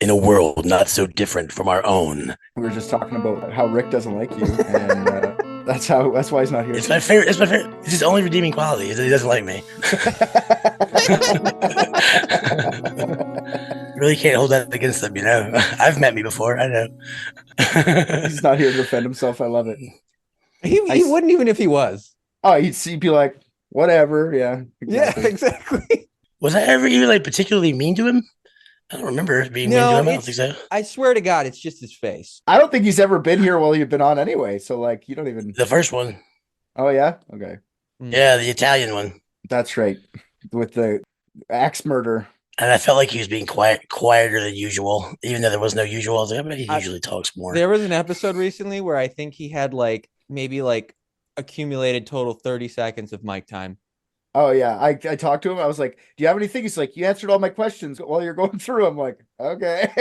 in a world not so different from our own. We were just talking about how Rick doesn't like you, and that's why he's not here. It's my favorite. It's my favorite. It's his only redeeming quality is that he doesn't like me. Really can't hold that against him, I've met me before. I know. He's not here to defend himself. I love it. He wouldn't even if he was. Oh, he'd be like, whatever. Yeah. Exactly. Yeah, exactly. Was I ever even particularly mean to him? I don't remember being mean to him. I don't think so. I swear to God, it's just his face. I don't think he's ever been here while you've been on anyway. So you don't even. The first one. Oh yeah. Okay. Yeah, the Italian one. That's right. With the axe murder. And I felt like he was being quieter than usual, even though there was no usual. I was like, I bet he usually talks more. There was an episode recently where I think he had maybe accumulated total 30 seconds of mic time. Oh yeah, I talked to him. I was like, "Do you have anything?" He's like, "You answered all my questions while you're going through." I'm like, "Okay,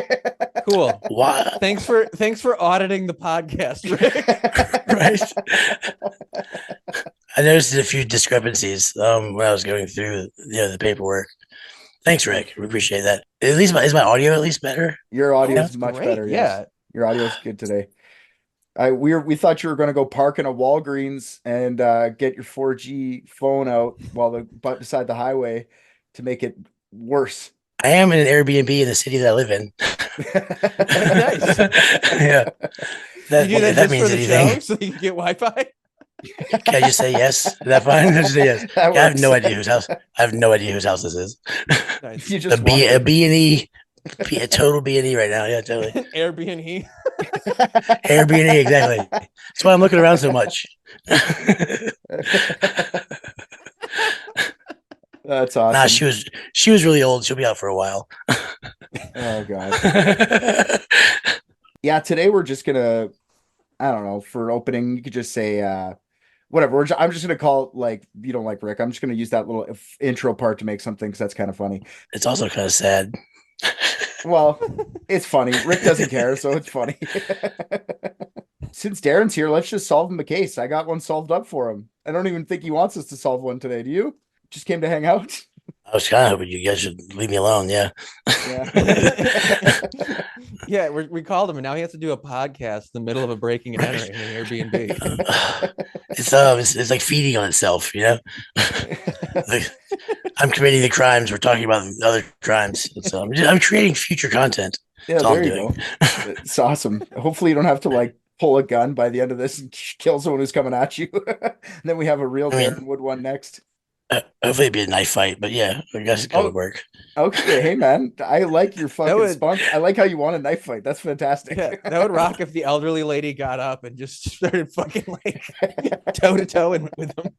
cool. Wow. Thanks for auditing the podcast, Rick." Right. I noticed a few discrepancies when I was going through the paperwork. Thanks, Rick. We appreciate that. At least is my audio at least better? Your audio is much better. Yes. Yeah, your audio is good today. We thought you were going to go park in a Walgreens and get your 4G phone out beside the highway to make it worse. I am in an Airbnb in the city that I live in. Nice. Yeah. That means anything. So you can get Wi-Fi. Can I just say yes? Is that fine? Just say yes. I have no idea whose house. I have no idea whose house this is. Nice. You just a B&E. A total B&E right now. Yeah, totally. Airbnb. Airbnb, exactly. That's why I'm looking around so much. That's awesome. Nah, she was really old. She'll be out for a while. Oh God. Yeah, today we're just gonna, I don't know, for opening, you could just say whatever. I'm just gonna call you don't like Rick. I'm just gonna use that little intro part to make something because that's kind of funny. It's also kind of sad. Well, it's funny. Rick doesn't care, so it's funny. Since Darren's here, let's just solve him a case. I got one solved up for him. I don't even think he wants us to solve one today. Do you? Just came to hang out? I was kind of hoping you guys should leave me alone. Yeah. Yeah, we called him, and now he has to do a podcast in the middle of a breaking and entering in an Airbnb. It's like feeding on itself, I'm committing the crimes. We're talking about other crimes. So I'm creating future content. Yeah, there you go. It's awesome. Hopefully you don't have to pull a gun by the end of this and kill someone who's coming at you. And then we have a real Darron Wood one next. Hopefully it'd be a knife fight, but yeah, I guess it would work. Okay, hey man, I like your fucking spunk. I like how you want a knife fight. That's fantastic. Yeah, that would rock if the elderly lady got up and just started fucking toe to toe with him.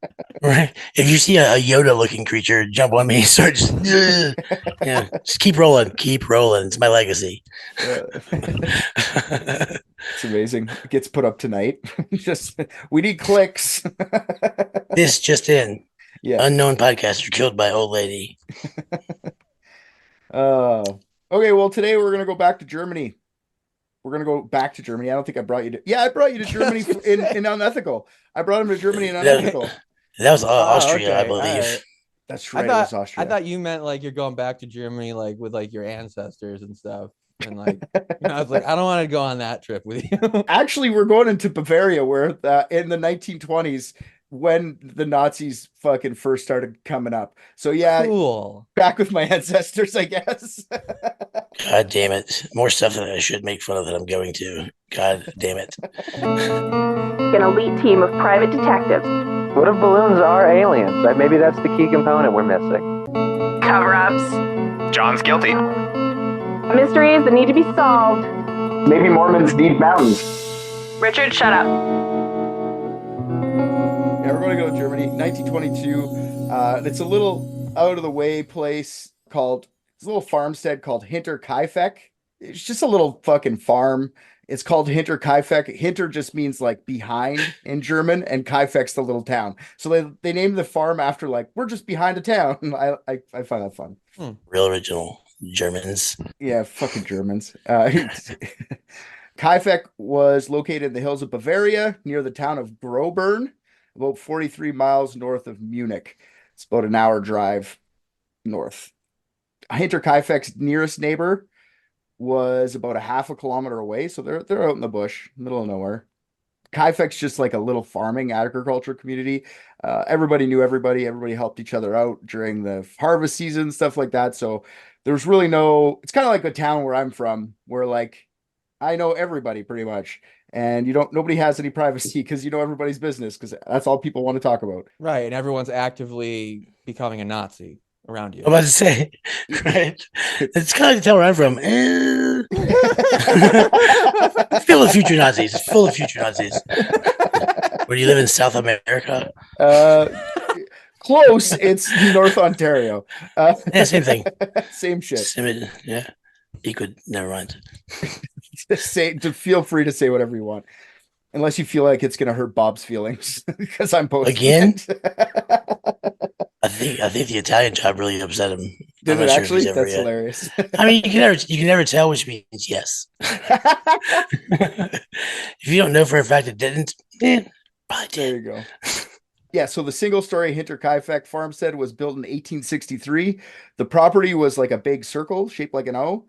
Right. If you see a Yoda looking creature jump on me and start just keep rolling. It's my legacy. It's amazing. It gets put up tonight. We need clicks. This just in. Yeah. Unknown podcaster killed by old lady. Okay, well, today we're going to go back to Germany. I don't think I brought you to... Yeah, I brought you to Germany in Unethical. I brought him to Germany in Unethical. That was Austria, okay. I believe. Right. That's right, it was Austria. I thought you meant you're going back to Germany with your ancestors and stuff. And I was like, I don't want to go on that trip with you. Actually, we're going into Bavaria, where in the 1920s, when the Nazis fucking first started coming up. So yeah, cool. Back with my ancestors, I guess. God damn it. More stuff that I should make fun of that I'm going to. God damn it. An elite team of private detectives. What if balloons are aliens? Maybe that's the key component we're missing. Cover-ups. John's guilty. Mysteries that need to be solved. Maybe Mormons need mountains. Richard, shut up. Yeah, we're going to go to Germany, 1922. It's a little out of the way place it's a little farmstead called Hinterkaifeck. It's just a little fucking farm. It's called Hinterkaifeck. Hinter just means behind in German, and Kaifeck's the little town. So they named the farm after we're just behind a town. I find that fun. Real original Germans. Yeah, fucking Germans. Kaifeck was located in the hills of Bavaria near the town of Grobern, about 43 miles north of Munich. It's about an hour drive north. Hinterkaifeck's nearest neighbor was about a half a kilometer away. So they're out in the bush, middle of nowhere. Kaifeck's just like a little farming agriculture community. Everybody knew everybody. Everybody helped each other out during the harvest season, stuff like that. So there's really it's kind of like a town where I'm from, where like I know everybody pretty much. And nobody has any privacy because you know everybody's business because that's all people want to talk about. Right. And everyone's actively becoming a Nazi around you. I'm about to say, right? It's kind of like the town where I'm from. It's full of future Nazis. It's full of future Nazis. Where do you live in South America? Close. It's North Ontario. Yeah, same thing. Same shit. Yeah. You could never mind. Feel free to say whatever you want, unless you feel like it's gonna hurt Bob's feelings because I'm posting again. it. I think the Italian job really upset him. Did it actually? That's hilarious. I mean, you can never tell, which means yes. If you don't know for a fact it didn't, probably did. There you go. Yeah, so the single-story Hinterkaifeck farmstead was built in 1863. The property was like a big circle shaped like an O.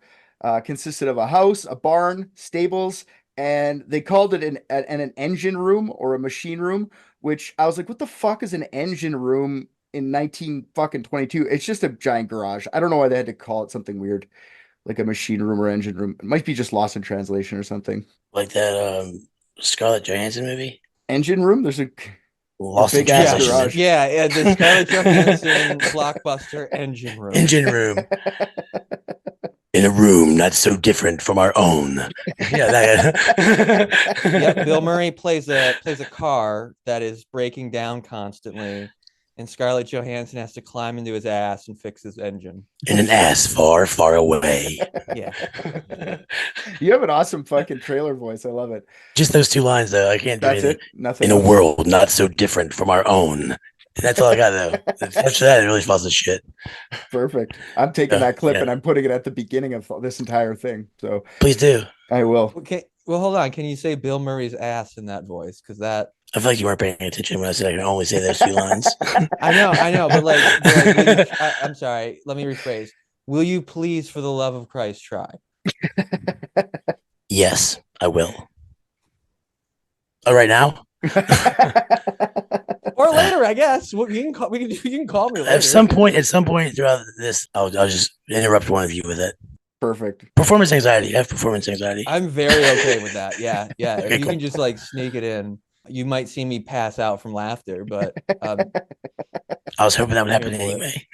Consisted of a house, a barn, stables, and they called it an engine room or a machine room, which I was like, what the fuck is an engine room in 1922? It's just a giant garage. I don't know why they had to call it something weird, like a machine room or engine room. It might be just lost in translation or something. Like that Scarlett Johansson movie? Engine room? There's a Lost big in ass translation. garage. Yeah, the Scarlett Johansson blockbuster engine room. Engine room. In a room not so different from our own. Yeah, Yep, Bill Murray plays a car that is breaking down constantly, and Scarlett Johansson has to climb into his ass and fix his engine. In an ass far, far away. Yeah. You have an awesome fucking trailer voice. I love it. Just those two lines, though. I can't do That's anything. it. Nothing In a else. world not so different from our own. And that's all I got, though. After that, it really falls to shit. Perfect. I'm taking that clip yeah. and I'm putting it at the beginning of this entire thing. So Please do. I will. Okay. Well, hold on. Can you say Bill Murray's ass in that voice? Because that I feel like you weren't paying attention when I said I can only say those two lines. I know, but I'm sorry. Let me rephrase. Will you please, for the love of Christ, try? Yes, I will. Oh, right now? Or later, I guess. You can call me later. At some point throughout this, I'll just interrupt one of you with it. Perfect. Performance anxiety. I have performance anxiety. I'm very okay with that. Yeah. Okay, If you cool. can just like sneak it in. You might see me pass out from laughter, but I was hoping that would I'm happen here for anyway.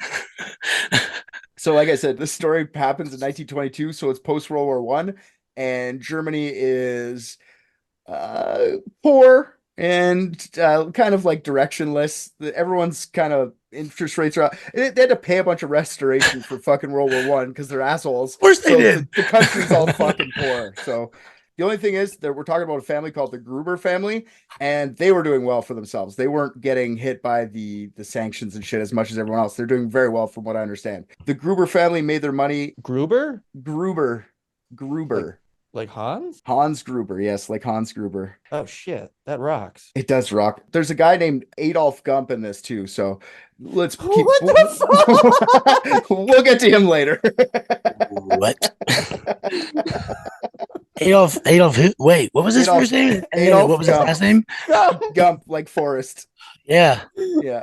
So like I said, this story happens in 1922, so it's post World War I, and Germany is poor and kind of like directionless. Everyone's kind of interest rates are out. They had to pay a bunch of restoration for fucking World War One because they're assholes. Of course they did. The country's all fucking poor. So the only thing is that we're talking about a family called the Gruber family, and they were doing well for themselves. They weren't getting hit by the sanctions and shit as much as everyone else. They're doing very well from what I understand. The Gruber family made their money. Gruber? Gruber. Like Hans? Hans Gruber, yes, like Hans Gruber. Oh shit, that rocks. It does rock. There's a guy named Adolf Gump in this too, so let's keep. What the fuck? We'll get to him later. What? Adolf who? Wait, what was his first name? And then what was his last name? Gump, like Forrest. Yeah. Yeah.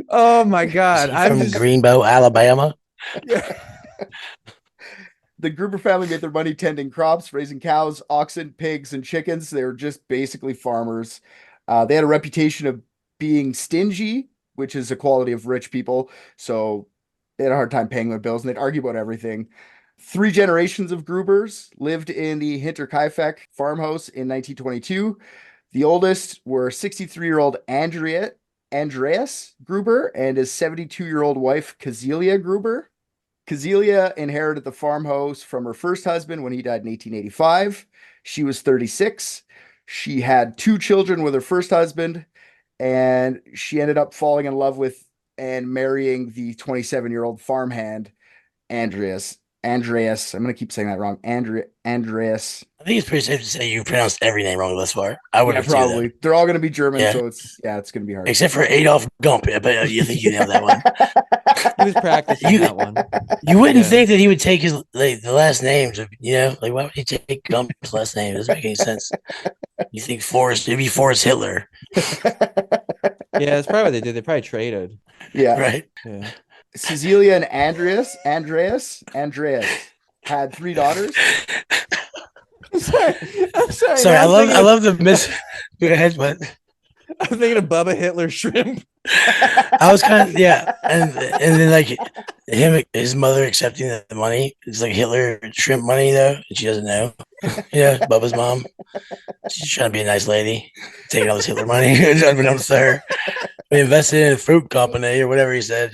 Oh my god. From Greenbow, Alabama. The Gruber family made their money tending crops, raising cows, oxen, pigs, and chickens. They were just basically farmers. They had a reputation of being stingy, which is a quality of rich people. So they had a hard time paying their bills, and they'd argue about everything. 3 generations of Grubers lived in the Hinterkaifeck farmhouse in 1922. The oldest were 63-year-old Andreas Gruber and his 72-year-old wife, Kazelia Gruber. Kazelia inherited the farmhouse from her first husband when he died in 1885. She was 36. She had 2 children with her first husband, and she ended up falling in love with and marrying the 27-year-old farmhand, Andreas. I'm going to keep saying that wrong. Andreas. I think it's pretty safe to say you pronounced every name wrong thus far. I would have probably. They're all going to be German, Yeah. so it's going to be hard. Except for Adolf Gump. I bet you think you nailed that one. He was practicing You- that one. You wouldn't Yeah. think that he would take his the last names. Like why would he take Gump's last name? It doesn't make any sense. You think Forrest? It'd be Forrest Hitler, Yeah, that's probably what they did. They probably traded. Yeah. right? Yeah. Cecilia and Andreas had 3 daughters. I'm sorry. Sorry, now I love the miss. Go ahead, but I'm thinking of Bubba Hitler shrimp. I was kind of and then like his mother accepting the money. It's like Hitler shrimp money though, and she doesn't know. Yeah, Bubba's mom. She's trying to be a nice lady, taking all this Hitler money, unbeknownst to her. We invested in a fruit company or whatever he said.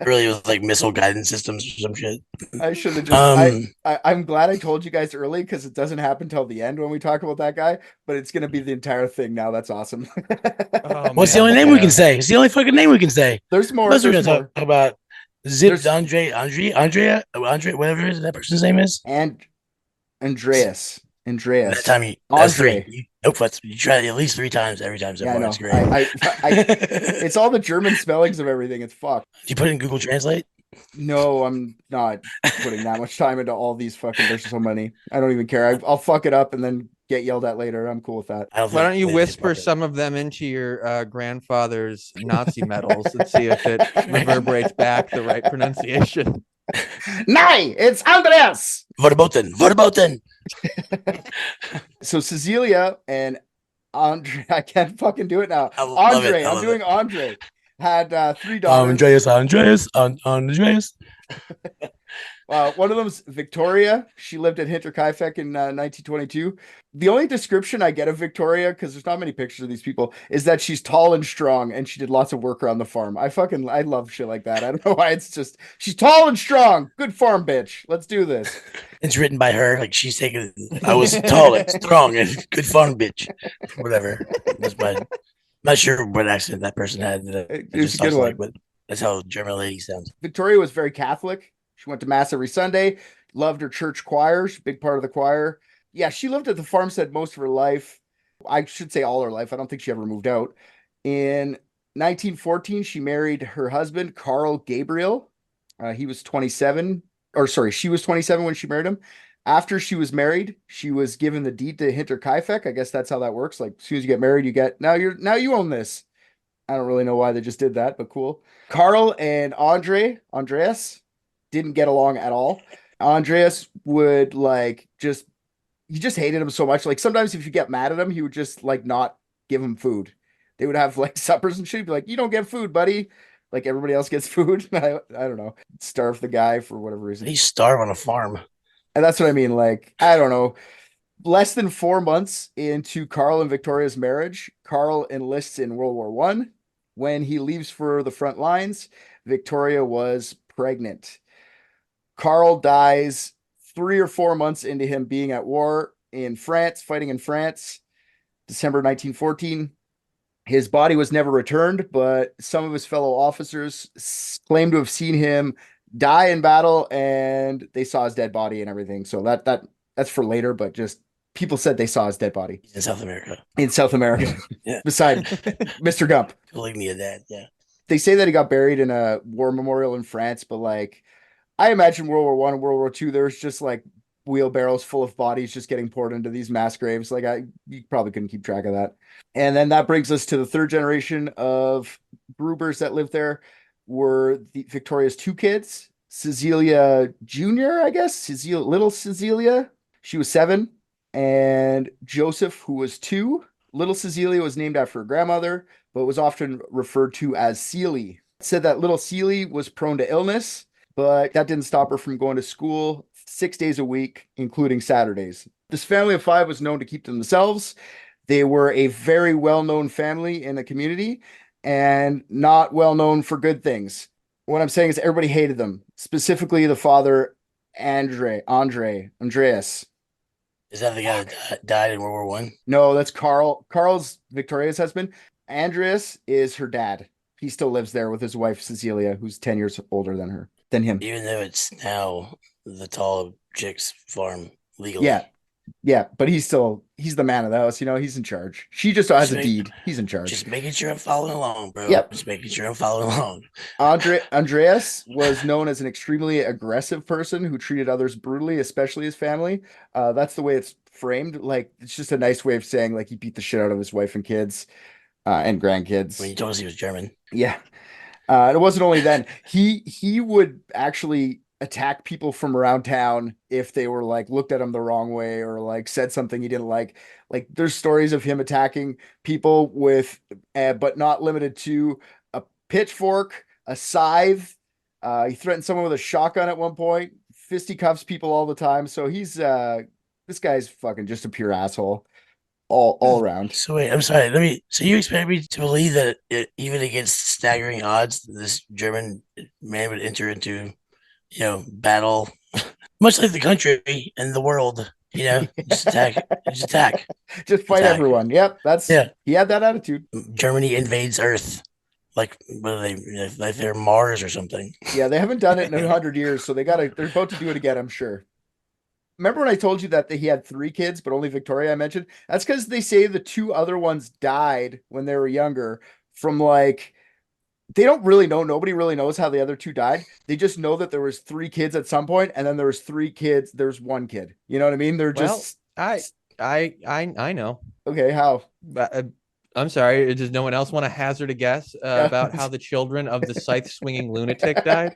Really, it was like missile guidance systems or some shit. I should have just. I'm glad I told you guys early because it doesn't happen till the end when we talk about that guy. But it's gonna be the entire thing now. That's awesome. Oh, What's the man. only name we can say? It's the only fucking name we can say. There's more. Plus, we're There's gonna more. talk about Zip There's- Andre, whatever that person's name is. And Andreas. That time that's Andre. three. Nope, you try it at least 3 times every time so Yeah, I far. know. It's great. It's all the German spellings of everything. It's fucked. You put it in Google Translate? No, I'm not putting that much time into all these fucking. There's so many. I don't even care. I'll fuck it up and then get yelled at later. I'm cool with that. Why don't you whisper some of them into your grandfather's Nazi medals and see if it reverberates back the right pronunciation? Nay, it's Andreas. Verboten. So Cecilia and Andre, I can't fucking do it now. I love it. Andre, I I'm love doing it. Andre. Had 3 daughters. Andreas. One of them's Victoria. She lived at Hinterkaifeck in 1922. The only description I get of Victoria, because there's not many pictures of these people, is that she's tall and strong and she did lots of work around the farm. I love shit like that. I don't know why. It's just she's tall and strong. Good farm bitch. Let's do this. It's written by her. Like she's taking. I was tall and strong and good farm bitch. Whatever. That's my. Not sure what accent that person had. It was a good one. but that's how German lady sounds. Victoria was very Catholic. She went to mass every Sunday, loved her church choirs, big part of the choir. Yeah, she lived at the farmstead most of her life. I should say all her life. I don't think she ever moved out. In 1914, she married her husband, Carl Gabriel. He was 27, or sorry, she was 27 when she married him. After she was married, she was given the deed to Hinterkaifeck. I guess that's how that works. Like as soon as you get married, now you own this. I don't really know why they just did that, but cool. Carl and Andreas didn't get along at all. Andreas would he just hated him so much. Like sometimes if you get mad at him, he would just like not give him food. They would have like suppers and shit. He'd be like, "You don't get food, buddy." Like everybody else gets food. I don't know. Starve the guy for whatever reason. He starve on a farm. And that's what I mean. Like, I don't know. Less than 4 months into Carl and Victoria's marriage, Carl enlists in World War I. When he leaves for the front lines, Victoria was pregnant. Carl dies 3 or 4 months into him being at war in France, fighting in France, December 1914. His body was never returned, but some of his fellow officers claim to have seen him die in battle, and they saw his dead body and everything. So that's for later, but just people said they saw his dead body in South America. Yeah. Beside Mr. Gump. Believe me, that. Yeah. They say that he got buried in a war memorial in France, but like I imagine World War I and World War II, there's just like wheelbarrows full of bodies just getting poured into these mass graves. Like you probably couldn't keep track of that. And then that brings us to the 3rd generation of Grubers that lived there. Were Victoria's 2 kids, Cecilia Jr., I guess, little Cecilia. She was 7, and Joseph, who was 2. Little Cecilia was named after her grandmother, but was often referred to as Celie. It said that little Celie was prone to illness, but that didn't stop her from going to school 6 days a week, including Saturdays. This family of 5 was known to keep to themselves. They were a very well-known family in the community, and not well known for good things. What I'm saying is everybody hated them, specifically the father, Andreas. Is that the guy that died in World War I? No, that's Carl. Carl's Victoria's husband. Andreas is her dad. He still lives there with his wife, Cecilia, who's 10 years older than him. Even though it's now the tall chicks farm legally. Yeah. Yeah, but he's the man of the house, he's in charge. She just has a deed. He's in charge. Just making sure I'm following along, bro. Yep. Just making sure I'm following along. Andreas was known as an extremely aggressive person who treated others brutally, especially his family. That's the way it's framed. Like, it's just a nice way of saying, like, he beat the shit out of his wife and kids, and grandkids. When you told us he was German. Yeah. It wasn't only then. He would actually attack people from around town if they were like looked at him the wrong way or like said something he didn't like. Like, there's stories of him attacking people with, but not limited to, a pitchfork, a scythe. He threatened someone with a shotgun at one point. Fisticuffs people all the time. So he's this guy's fucking just a pure asshole all around. So wait, I'm sorry. So you expect me to believe that even against staggering odds, this German man would enter into, battle, much like the country and the world, just attack, just fight everyone. Yep, he had that attitude. Germany invades Earth, like whether like they're Mars or something. Yeah, they haven't done it in 100 years, so they're about to do it again, I'm sure. Remember when I told you that he had 3 kids, but only Victoria I mentioned? That's because they say the 2 other ones died when they were younger from they don't really know. Nobody really knows how the other 2 died. They just know that there was 3 kids at some point, and then there was 3 kids. There's 1 kid. You know what I mean? They're just. I know. Okay, how? I'm sorry. Does no one else want to hazard a guess about how the children of the scythe swinging lunatic died?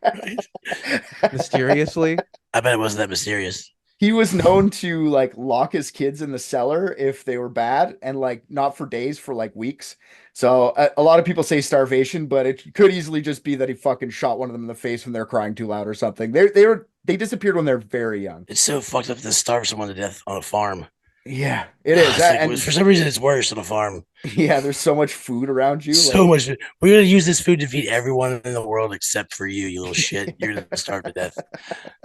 Mysteriously. I bet it wasn't that mysterious. He was known to lock his kids in the cellar if they were bad, and not for days, for weeks. So a lot of people say starvation, but it could easily just be that he fucking shot one of them in the face when they're crying too loud or something. They disappeared when they're very young. It's so fucked up to starve someone to death on a farm. Yeah, it is. And for some reason, it's worse on a farm. Yeah, there's so much food around you. So much. We're gonna use this food to feed everyone in the world except for you, you little shit. You're gonna starve to death.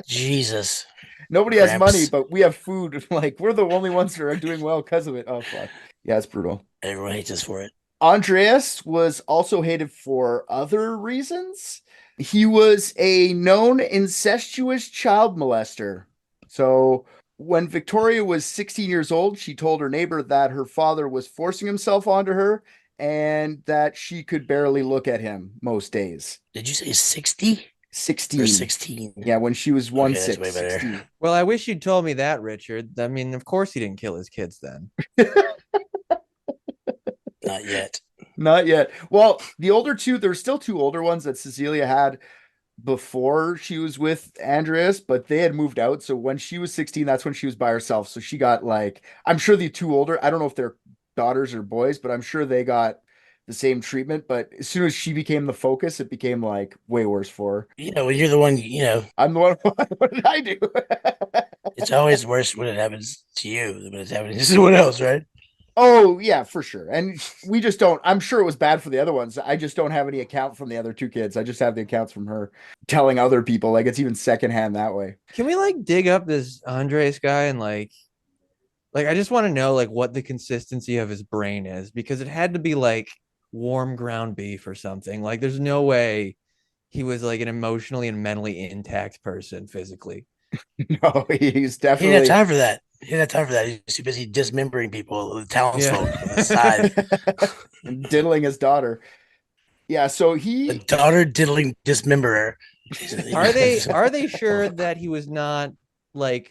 Jesus. Nobody has money, but we have food. We're the only ones that are doing well because of it. Oh, fuck. Yeah, it's brutal. Everyone hates us for it. Andreas was also hated for other reasons. He was a known incestuous child molester. So when Victoria was 16 years old, she told her neighbor that her father was forcing himself onto her and that she could barely look at him most days. Did you say 60? 16. Or 16. Yeah, when she was 1-6. Way better. 16. Well, I wish you'd told me that, Richard. I mean, of course he didn't kill his kids then. Not yet. Not yet. Well, the older 2, there were still 2 older ones that Cecilia had before she was with Andreas, but they had moved out. So when she was 16, that's when she was by herself. So she got I'm sure the 2 older, I don't know if they're daughters or boys, but I'm sure they got the same treatment. But as soon as she became the focus, it became way worse for her. When you're the one, I'm the one. What did I do? It's always worse when it happens to you than when it's happening to someone else, right? Oh, yeah, for sure. And we just don't, I'm sure it was bad for the other ones. I just don't have any account from the other 2 kids. I just have the accounts from her telling other people. It's even secondhand that way. Can we dig up this Andres guy and I just want to know what the consistency of his brain is, because it had to be warm ground beef or something. There's no way he was an emotionally and mentally intact person physically. No, he's definitely. He didn't have time for that. He's too busy dismembering people with townsfolk on the side. And diddling his daughter. Yeah, so the daughter diddling dismemberer. Are they sure that he was not I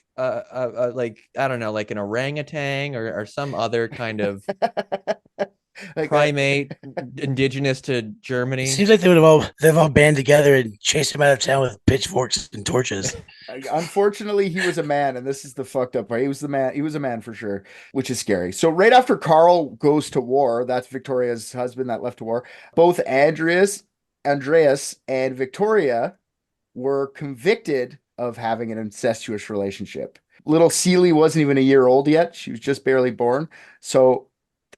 don't know, an orangutan or some other kind of primate indigenous to Germany? It seems like they've all band together and chased him out of town with pitchforks and torches. Unfortunately, he was a man, and this is the fucked up part. He was the man. He was a man for sure, which is scary. So right after Carl goes to war, that's Victoria's husband that left to war. Both Andreas and Victoria were convicted of having an incestuous relationship. Little Celie wasn't even a year old yet. She was just barely born. So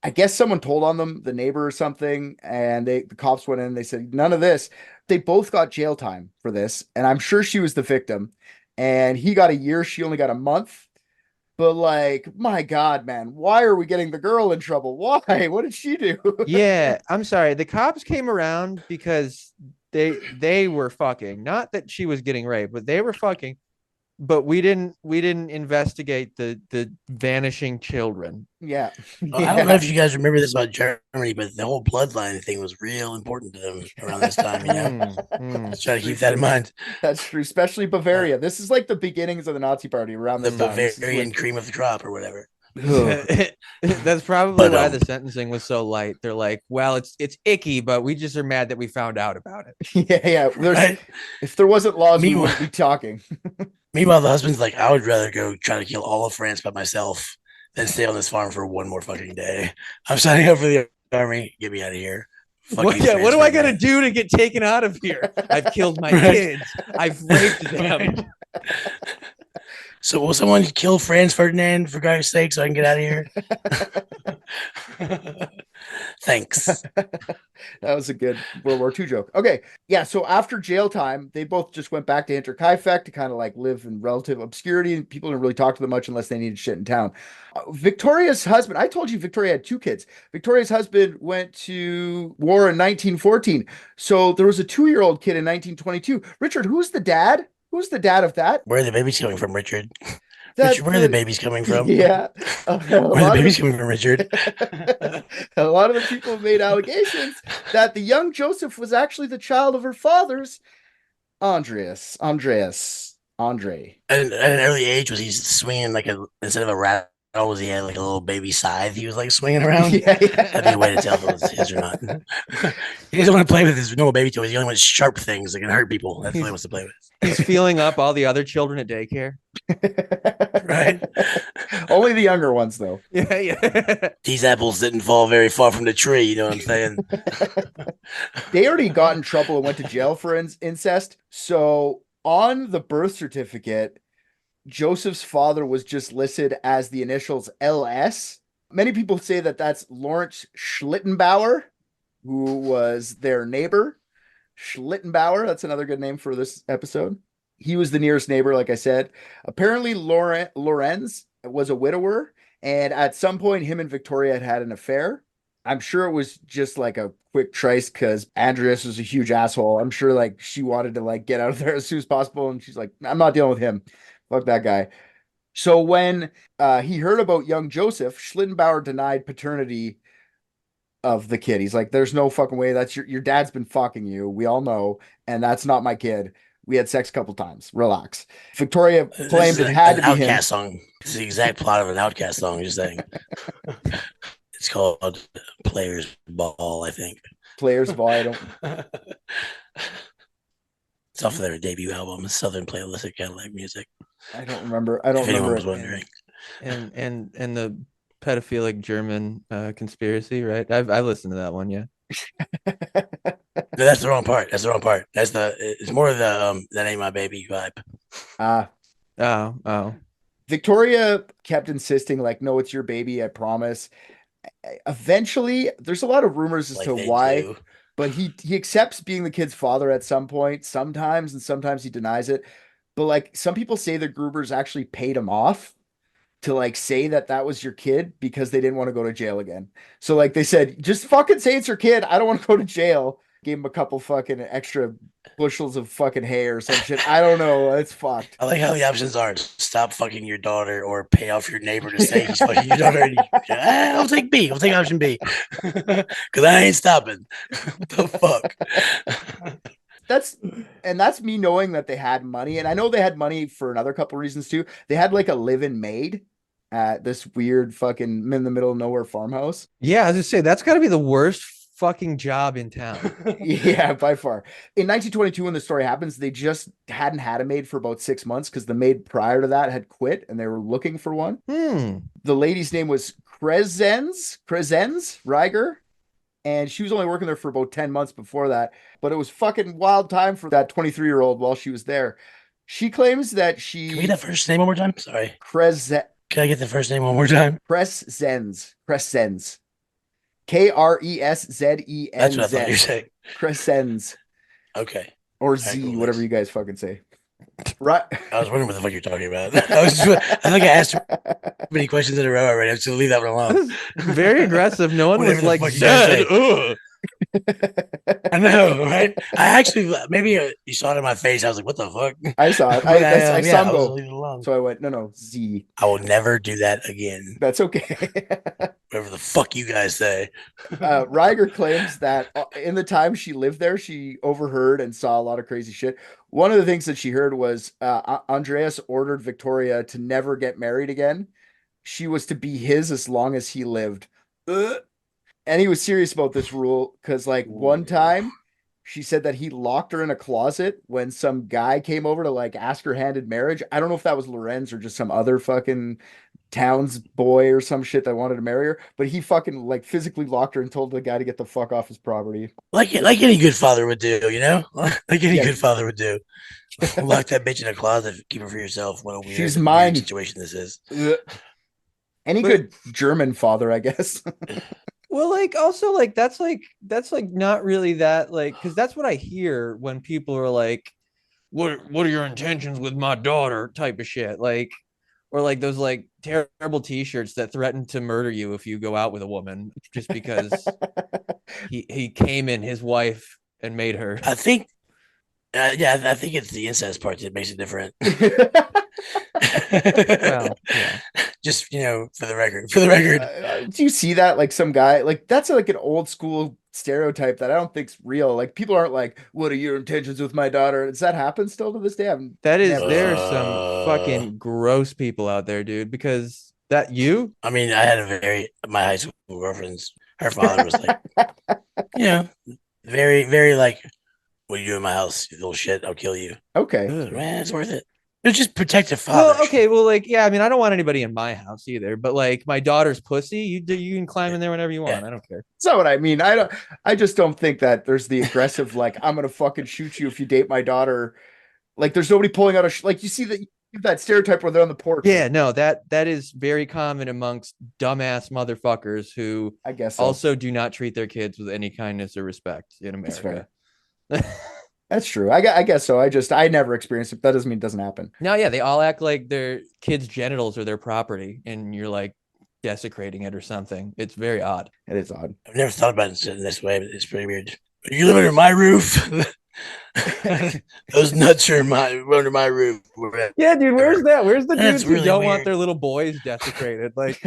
I guess someone told on them, the neighbor or something, and the cops went in and they said, none of this. They both got jail time for this, and I'm sure she was the victim. And he got a year, she only got a month. But my God, man, why are we getting the girl in trouble? Why? What did she do? Yeah, I'm sorry. The cops came around because they were fucking. Not that she was getting raped, but they were fucking. but we didn't investigate the vanishing children. Yeah. Well, I don't know if you guys remember this about Germany, but the whole bloodline thing was real important to them around this time. Let's try to keep that in mind. That's true, especially Bavaria. This is like the beginnings of the Nazi Party around The this time. Bavarian cream of the crop or whatever. That's probably why the sentencing was so light. They're like, well, it's icky, but we just are mad that we found out about it. Yeah. Right? If there wasn't laws, we wouldn't be talking. Meanwhile, the husband's like, I would rather go try to kill all of France by myself than stay on this farm for one more fucking day. I'm signing up for the army. Get me out of here. What do I got to do to get taken out of here? I've killed my kids. I've raped them. So will someone kill Franz Ferdinand for God's sake so I can get out of here? Thanks. That was a good World War II joke. Okay. Yeah. So after jail time, they both just went back to Hinterkaifeck to kind of like live in relative obscurity. And people didn't really talk to them much unless they needed shit in town. Victoria's husband, I told you Victoria had 2 kids. Victoria's husband went to war in 1914. So there was a 2-year-old kid in 1922. Richard, who's the dad? Who's the dad of that? Where are the babies coming from, Richard? Richard, where are the babies coming from? Yeah. Where are the babies coming from, Richard? A lot of the people have made allegations that the young Joseph was actually the child of her father's Andre. And at an early age, was he swinging like instead of a rattle, was he had like a little baby scythe he was like swinging around? Yeah. That'd be a way to tell if it was his or not. He doesn't want to play with his normal baby toys. He only wants sharp things that can hurt people. That's what he wants to play with. He's feeling up all the other children at daycare. Right? Only the younger ones, though. Yeah. These apples didn't fall very far from the tree. You know what I'm saying? They already got in trouble and went to jail for incest. So on the birth certificate, Joseph's father was just listed as the initials LS. Many people say that that's Lawrence Schlittenbauer, who was their neighbor. Schlittenbauer, that's another good name for this episode. He was the nearest neighbor, like I said. Apparently, Lorenz was a widower, and at some point, him and Victoria had an affair. I'm sure it was just like a quick trice because Andreas was a huge asshole. I'm sure like she wanted to like get out of there as soon as possible, and she's like, I'm not dealing with him. Fuck that guy. So when he heard about young Joseph, Schlittenbauer denied paternity of the kid. He's like, there's no fucking way. That's your dad's been fucking you. We all know. And that's not my kid. We had sex a couple times. Relax. Victoria claimed it had to be him. Outcast song. It's the exact plot of an Outcast song. Just saying. It's called Players Ball, I think. Players Ball. I don't. It's off of their debut album, Southern Playlistic Cadillac Music. I don't remember. I don't if remember. Anyone was wondering. And the pedophilic German conspiracy, right? I listened to that one, yeah. No, that's the wrong part. That's it's more of the that ain't my baby vibe. Oh. Victoria kept insisting, like, no, it's your baby, I promise. Eventually, there's a lot of rumors as to why, but he accepts being the kid's father at some point, sometimes, and sometimes he denies it. But like some people say the Grubers actually paid him off to like say that was your kid because they didn't want to go to jail again. So like they said, just fucking say it's your kid. I don't want to go to jail. Gave him a couple fucking extra bushels of fucking hay or some shit. I don't know. It's fucked. I like how the options are stop fucking your daughter or pay off your neighbor to say he's fucking your daughter. I'll take B. I'll take option B. Because I ain't stopping. What the fuck? That's me knowing that they had money. And I know they had money for another couple reasons too. They had like a live-in maid at this weird fucking in the middle of nowhere farmhouse. Yeah, I was just say that's got to be the worst fucking job in town. Yeah, by far. In 1922, when the story happens, they just hadn't had a maid for about 6 months because the maid prior to that had quit and they were looking for one. The lady's name was Crescens Reiger, and she was only working there for about 10 months before that. But it was fucking wild time for that 23-year-old while she was there. She claims that she... Can we get that first name one more time? Sorry. Can I get the first name one more time? Crescens. Crescens. That's what I thought you were saying. Crescens. Okay. Or Z, cool, whatever you guys fucking say. Right. I was wondering what the fuck you're talking about. I think I asked many questions in a row already. I'm just gonna leave that one alone. Very aggressive. No one was like, Zed. I know, right? I actually, maybe you saw it in my face. I was like, what the fuck? I saw it. But I saw him I was go. leave it alone. So I went, no, Z. I will never do that again. That's okay. Whatever the fuck you guys say. Ryger claims that in the time she lived there, she overheard and saw a lot of crazy shit. One of the things that she heard was Andreas ordered Victoria to never get married again. She was to be his as long as he lived. And he was serious about this rule because, like, one time she said that he locked her in a closet when some guy came over to, like, ask her hand in marriage. I don't know if that was Lorenz or just some other fucking town's boy or some shit that wanted to marry her, but he fucking, like, physically locked her and told the guy to get the fuck off his property. Like any good father would do, you know? Like any Yeah. good father would do. Lock that bitch in a closet, keep her for yourself. What a weird, She's mine. weird situation this is. Any good German father, I guess. Well, like, also, like, that's not really that, like, because that's what I hear when people are like, what are your intentions with my daughter type of shit, like, or like those like terrible t-shirts that threaten to murder you if you go out with a woman just because he came in his wife and made her. I think I think it's the incest part that makes it different. Well, yeah. Just, for the record. Do you see that? Like, some guy, like, that's like an old school stereotype that I don't think's real. Like, people aren't like, what are your intentions with my daughter? Does that happen still to this day? There are some fucking gross people out there, dude, because I mean, I had my high school girlfriend's, her father was like, very, very like, what do you do in my house, you little shit? I'll kill you. Okay. Man, it's worth it. It's just protective father. Well, okay, well, like, yeah, I mean, I don't want anybody in my house either, but like my daughter's pussy, you can climb in there whenever you want. Yeah. I don't care. That's not what I mean. I just don't think that there's the aggressive, like, I'm gonna fucking shoot you if you date my daughter. Like, there's nobody pulling out like, you see that stereotype where they're on the porch. Yeah, no, that is very common amongst dumbass motherfuckers who I guess also do not treat their kids with any kindness or respect in America. That's true. I guess so. I never experienced it. That doesn't mean it doesn't happen. No, yeah, they all act like their kids' genitals are their property, and you're like desecrating it or something. It's very odd. It is odd. I've never thought about it in this way, but it's pretty weird. You live under my roof. Those nuts are under my roof. Yeah, dude. Where's that? Where's the dudes who really don't weird. want their little boys desecrated? Like,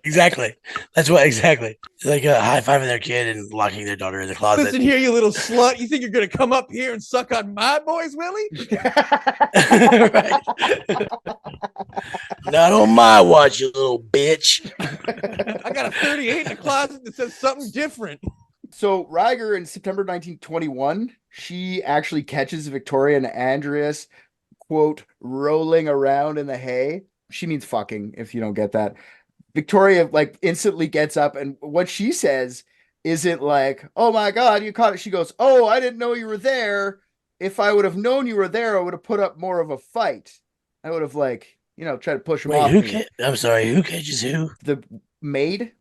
exactly. That's what exactly. It's like high-fiving their kid and locking their daughter in the closet. Listen here, you little slut. You think you're gonna come up here and suck on my boys, Willie? Not on my watch, you little bitch. I got a 38 in the closet that says something different. So Ryger in September 1921, she actually catches Victoria and Andreas, quote, rolling around in the hay. She means fucking, if you don't get that. Victoria, like, instantly gets up, and what she says isn't like, oh my God, you caught it. She goes, oh, I didn't know you were there. If I would have known you were there, I would have put up more of a fight. I would have, like, tried to push him off. I'm sorry, who catches who? The maid,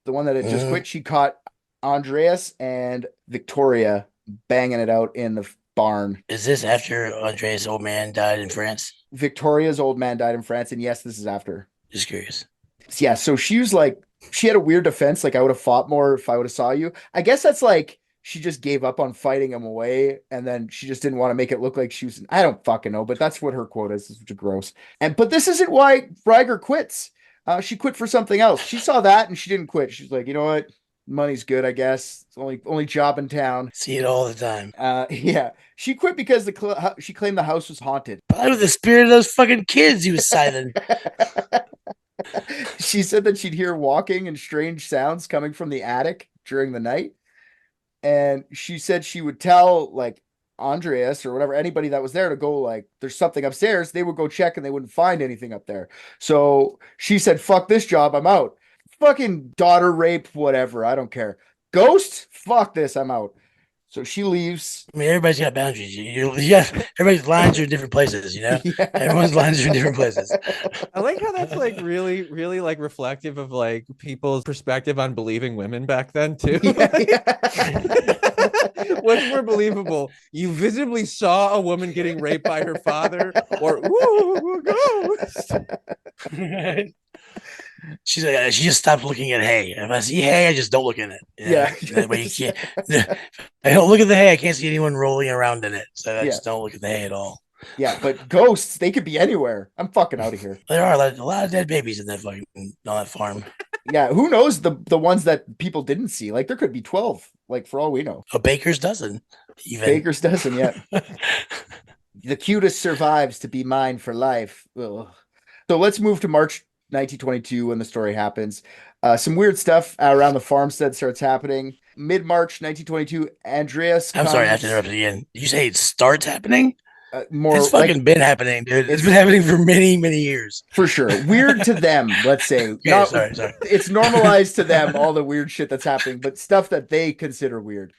the one that had just quit, she caught Andreas and Victoria banging it out in the barn. Is this after Andreas' old man died in France? Victoria's old man died in France, and yes, this is after. Just curious. Yeah, so she was like, she had a weird defense, like, I would have fought more if I would have saw you. I guess that's like, she just gave up on fighting him away, and then she just didn't want to make it look like she was, I don't fucking know, but that's what her quote is, which is gross. But this isn't why Ryger quits. She quit for something else. She saw that, and she didn't quit. She's like, you know what? Money's good, I guess. It's only job in town. See it all the time. Yeah. She quit because she claimed the house was haunted. Probably with the spirit of those fucking kids he was silent. She said that she'd hear walking and strange sounds coming from the attic during the night. And she said she would tell, like, Andreas or whatever, anybody that was there to go, like, there's something upstairs. They would go check and they wouldn't find anything up there. So she said, fuck this job, I'm out. Fucking daughter rape, whatever, I don't care. Ghost, fuck this, I'm out. So she leaves. I mean, everybody's got boundaries. Everybody's lines are in different places, Yeah. Everyone's lines are in different places. I like how that's like really, really like reflective of like people's perspective on believing women back then too. What's more believable? You visibly saw a woman getting raped by her father, or ooh, ghost. She's like, she just stopped looking at hay. If I see hay, I just don't look in it. You know? Yeah. That way you can't. I don't look at the hay. I can't see anyone rolling around in it, so I Yeah. just don't look at the hay at all. Yeah, but ghosts, they could be anywhere. I'm fucking out of here. There are a lot of dead babies in that fucking on that farm. Yeah, who knows the ones that people didn't see? Like there could be 12, like for all we know. A baker's dozen, even. Baker's dozen, yeah. The cutest survives to be mine for life. Ugh. So let's move to March 1922 when the story happens. Some weird stuff around the farmstead starts happening. Mid-March 1922, Andreas I'm sorry, I have to comes- interrupt again. You say it starts happening? more It's fucking like, been happening, dude. It's it's- been happening for many, many years. for sure. Weird to them, let's say. Okay, sorry. It's normalized to them, all the weird shit that's happening, but stuff that they consider weird.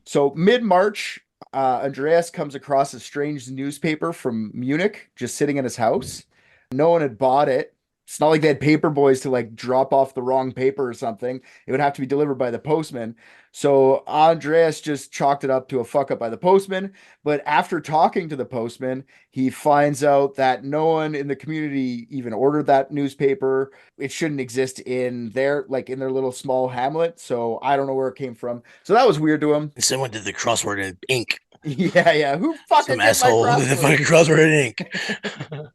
So mid-March, Andreas comes across a strange newspaper from Munich just sitting in his house. No one had bought it. It's not like they had paper boys to like drop off the wrong paper or something. It would have to be delivered by the postman. So Andreas just chalked it up to a fuck up by the postman. But after talking to the postman, he finds out that no one in the community even ordered that newspaper. It shouldn't exist in their little small hamlet. So I don't know where it came from. So that was weird to him. Someone did the crossword in ink. Yeah. Who fucking Some did my asshole did the crossword? fucking crossword in ink.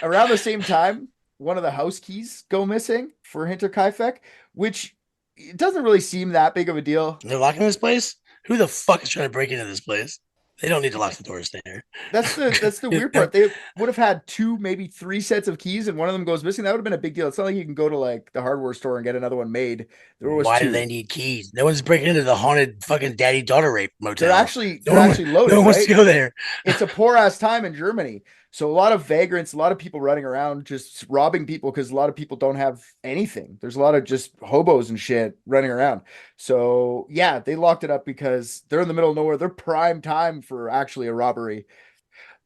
Around the same time, one of the house keys go missing for Hinterkaifeck, which it doesn't really seem that big of a deal. They're locking this place? Who the fuck is trying to break into this place? They don't need to lock the doors there. That's the weird part. They would have had 2, maybe 3 sets of keys, and one of them goes missing. That would have been a big deal. It's not like you can go to like the hardware store and get another one made. There was Why 2. do they need keys? No one's breaking into the haunted fucking daddy-daughter rape motel. They're actually No one loaded. No one wants right? to go there. It's a poor ass time in Germany. So a lot of vagrants, a lot of people running around just robbing people because a lot of people don't have anything. There's a lot of just hobos and shit running around. So yeah, they locked it up because they're in the middle of nowhere. They're prime time for actually a robbery.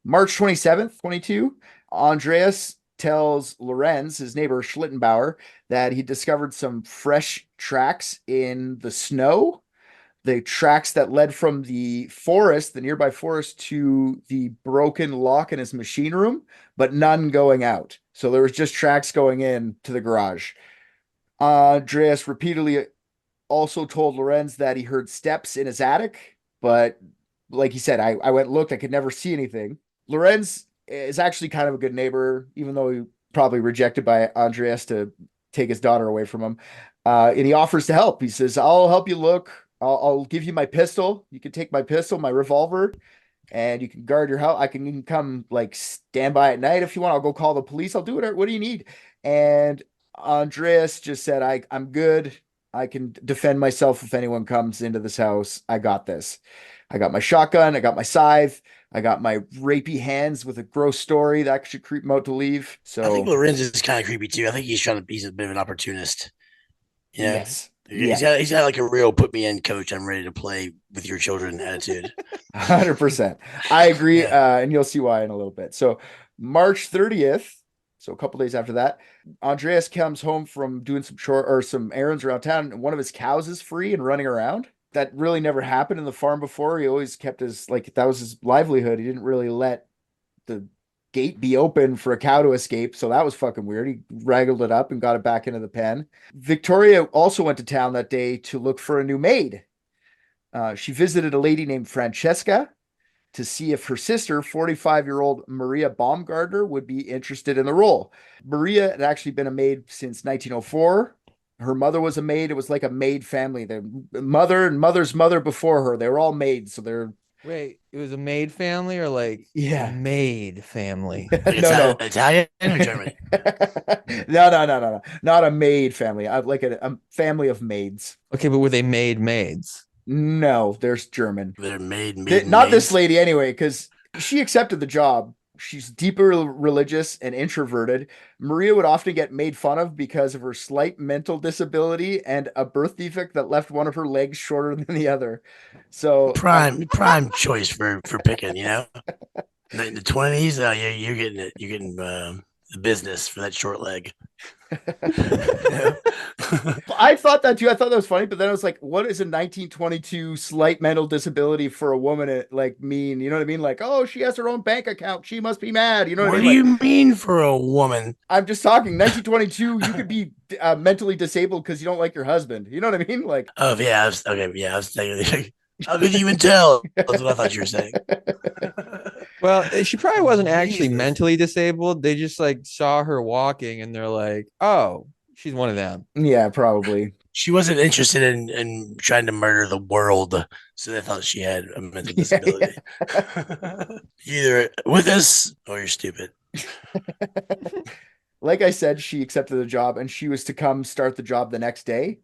March 27th, 22, Andreas tells Lorenz, his neighbor Schlittenbauer, that he discovered some fresh tracks in the snow. The tracks that led from the nearby forest, to the broken lock in his machine room, but none going out. So there was just tracks going in to the garage. Andreas repeatedly also told Lorenz that he heard steps in his attic, but like he said, I went and looked, I could never see anything. Lorenz is actually kind of a good neighbor, even though he probably rejected by Andreas to take his daughter away from him. And he offers to help. He says, I'll help you look. I'll give you my pistol. You can take my pistol, my revolver, and you can guard your house. You can come like stand by at night if you want. I'll go call the police. I'll do it. What do you need? And Andreas just said, I'm good. I can defend myself if anyone comes into this house. I got this. I got my shotgun. I got my scythe. I got my rapey hands with a gross story that should creep him out to leave. So I think Lorenz is kind of creepy too. I think he's a bit of an opportunist. Yeah. yes. He's got like a real put me in, coach. I'm ready to play with your children attitude. 100%. I agree. Yeah. And you'll see why in a little bit. So March 30th, so a couple days after that, Andreas comes home from doing some errands around town, and one of his cows is free and running around. That really never happened in the farm before. He always kept that was his livelihood. He didn't really let the gate be open for a cow to escape. So that was fucking weird. He wrangled it up and got it back into the pen. Victoria also went to town that day to look for a new maid. She visited a lady named Francesca to see if her sister, 45-year-old Maria Baumgartner, would be interested in the role. Maria had actually been a maid since 1904. Her mother was a maid. It was like a maid family. The mother and mother's mother before her, they were all maids. So they're Wait, it was a maid family or like Yeah. a maid family? No. Italian or German? No. Not a maid family. I like a family of maids. Okay, but were they maids? No, there's German. They're made Not this lady anyway, because she accepted the job. She's deeply religious and introverted. Maria would often get made fun of because of her slight mental disability and a birth defect that left one of her legs shorter than the other. So prime choice for picking, you know. In the 20s, you're getting it. You're getting the business for that short leg. I thought that too. I thought that was funny, but then I was like, what is a 1922 slight mental disability for a woman like mean? You know what I mean? Like, oh, she has her own bank account. She must be mad. You know what I What mean? do Like, you mean for a woman? I'm just talking 1922. You could be mentally disabled because you don't like your husband. You know what I mean? Like, Oh yeah, I was thinking. How could you even tell? That's what I thought you were saying. Well, she probably wasn't actually Jesus. mentally disabled. They just like saw her walking and they're like, oh, she's one of them. yeah, probably. She wasn't interested in trying to murder the world, so they thought she had a mental disability. Either with us or you're stupid. Like I said, she accepted the job and she was to come start the job the next day.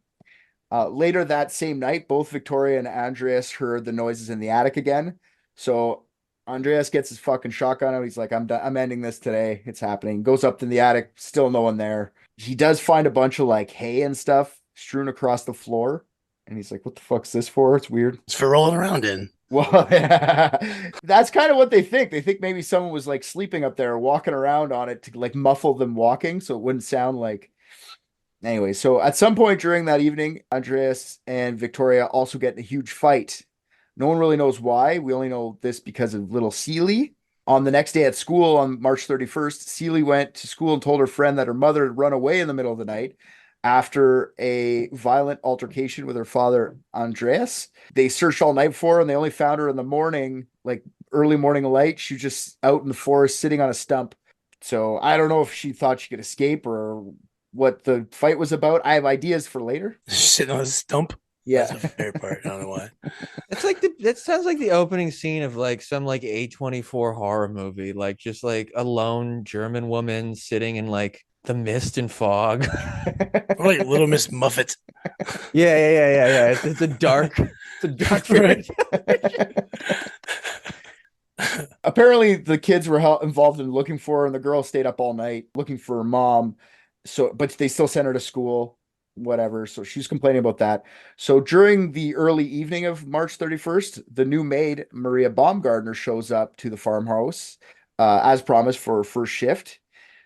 Later that same night, both Victoria and Andreas heard the noises in the attic again. So Andreas gets his fucking shotgun out. He's like, I'm done. I'm ending this today. It's happening. Goes up to the attic. Still no one there. He does find a bunch of like hay and stuff strewn across the floor. And he's like, what the fuck's this for? It's weird. It's for rolling around in. Well, that's kind of what they think. They think maybe someone was like sleeping up there or walking around on it to like muffle them walking. So it wouldn't sound like. Anyway, so at some point during that evening, Andreas and Victoria also get in a huge fight. No one really knows why. We only know this because of little Celie. On the next day at school on March 31st, Celie went to school and told her friend that her mother had run away in the middle of the night after a violent altercation with her father, Andreas. They searched all night for her and they only found her in the morning, like early morning light. She was just out in the forest sitting on a stump. So I don't know if she thought she could escape or what the fight was about. I have ideas for later. Sitting on a stump. Yeah. That's a fair part. I don't know why. It's like that sounds like the opening scene of like some like A24 horror movie, like just like a lone German woman sitting in like the mist and fog. Or like Little Miss Muffet. Yeah. It's a dark Right. Apparently the kids were involved in looking for her and the girl stayed up all night looking for her mom. So, but they still sent her to school, whatever. So she's complaining about that. So during the early evening of March 31st, the new maid, Maria Baumgartner, shows up to the farmhouse as promised for her first shift.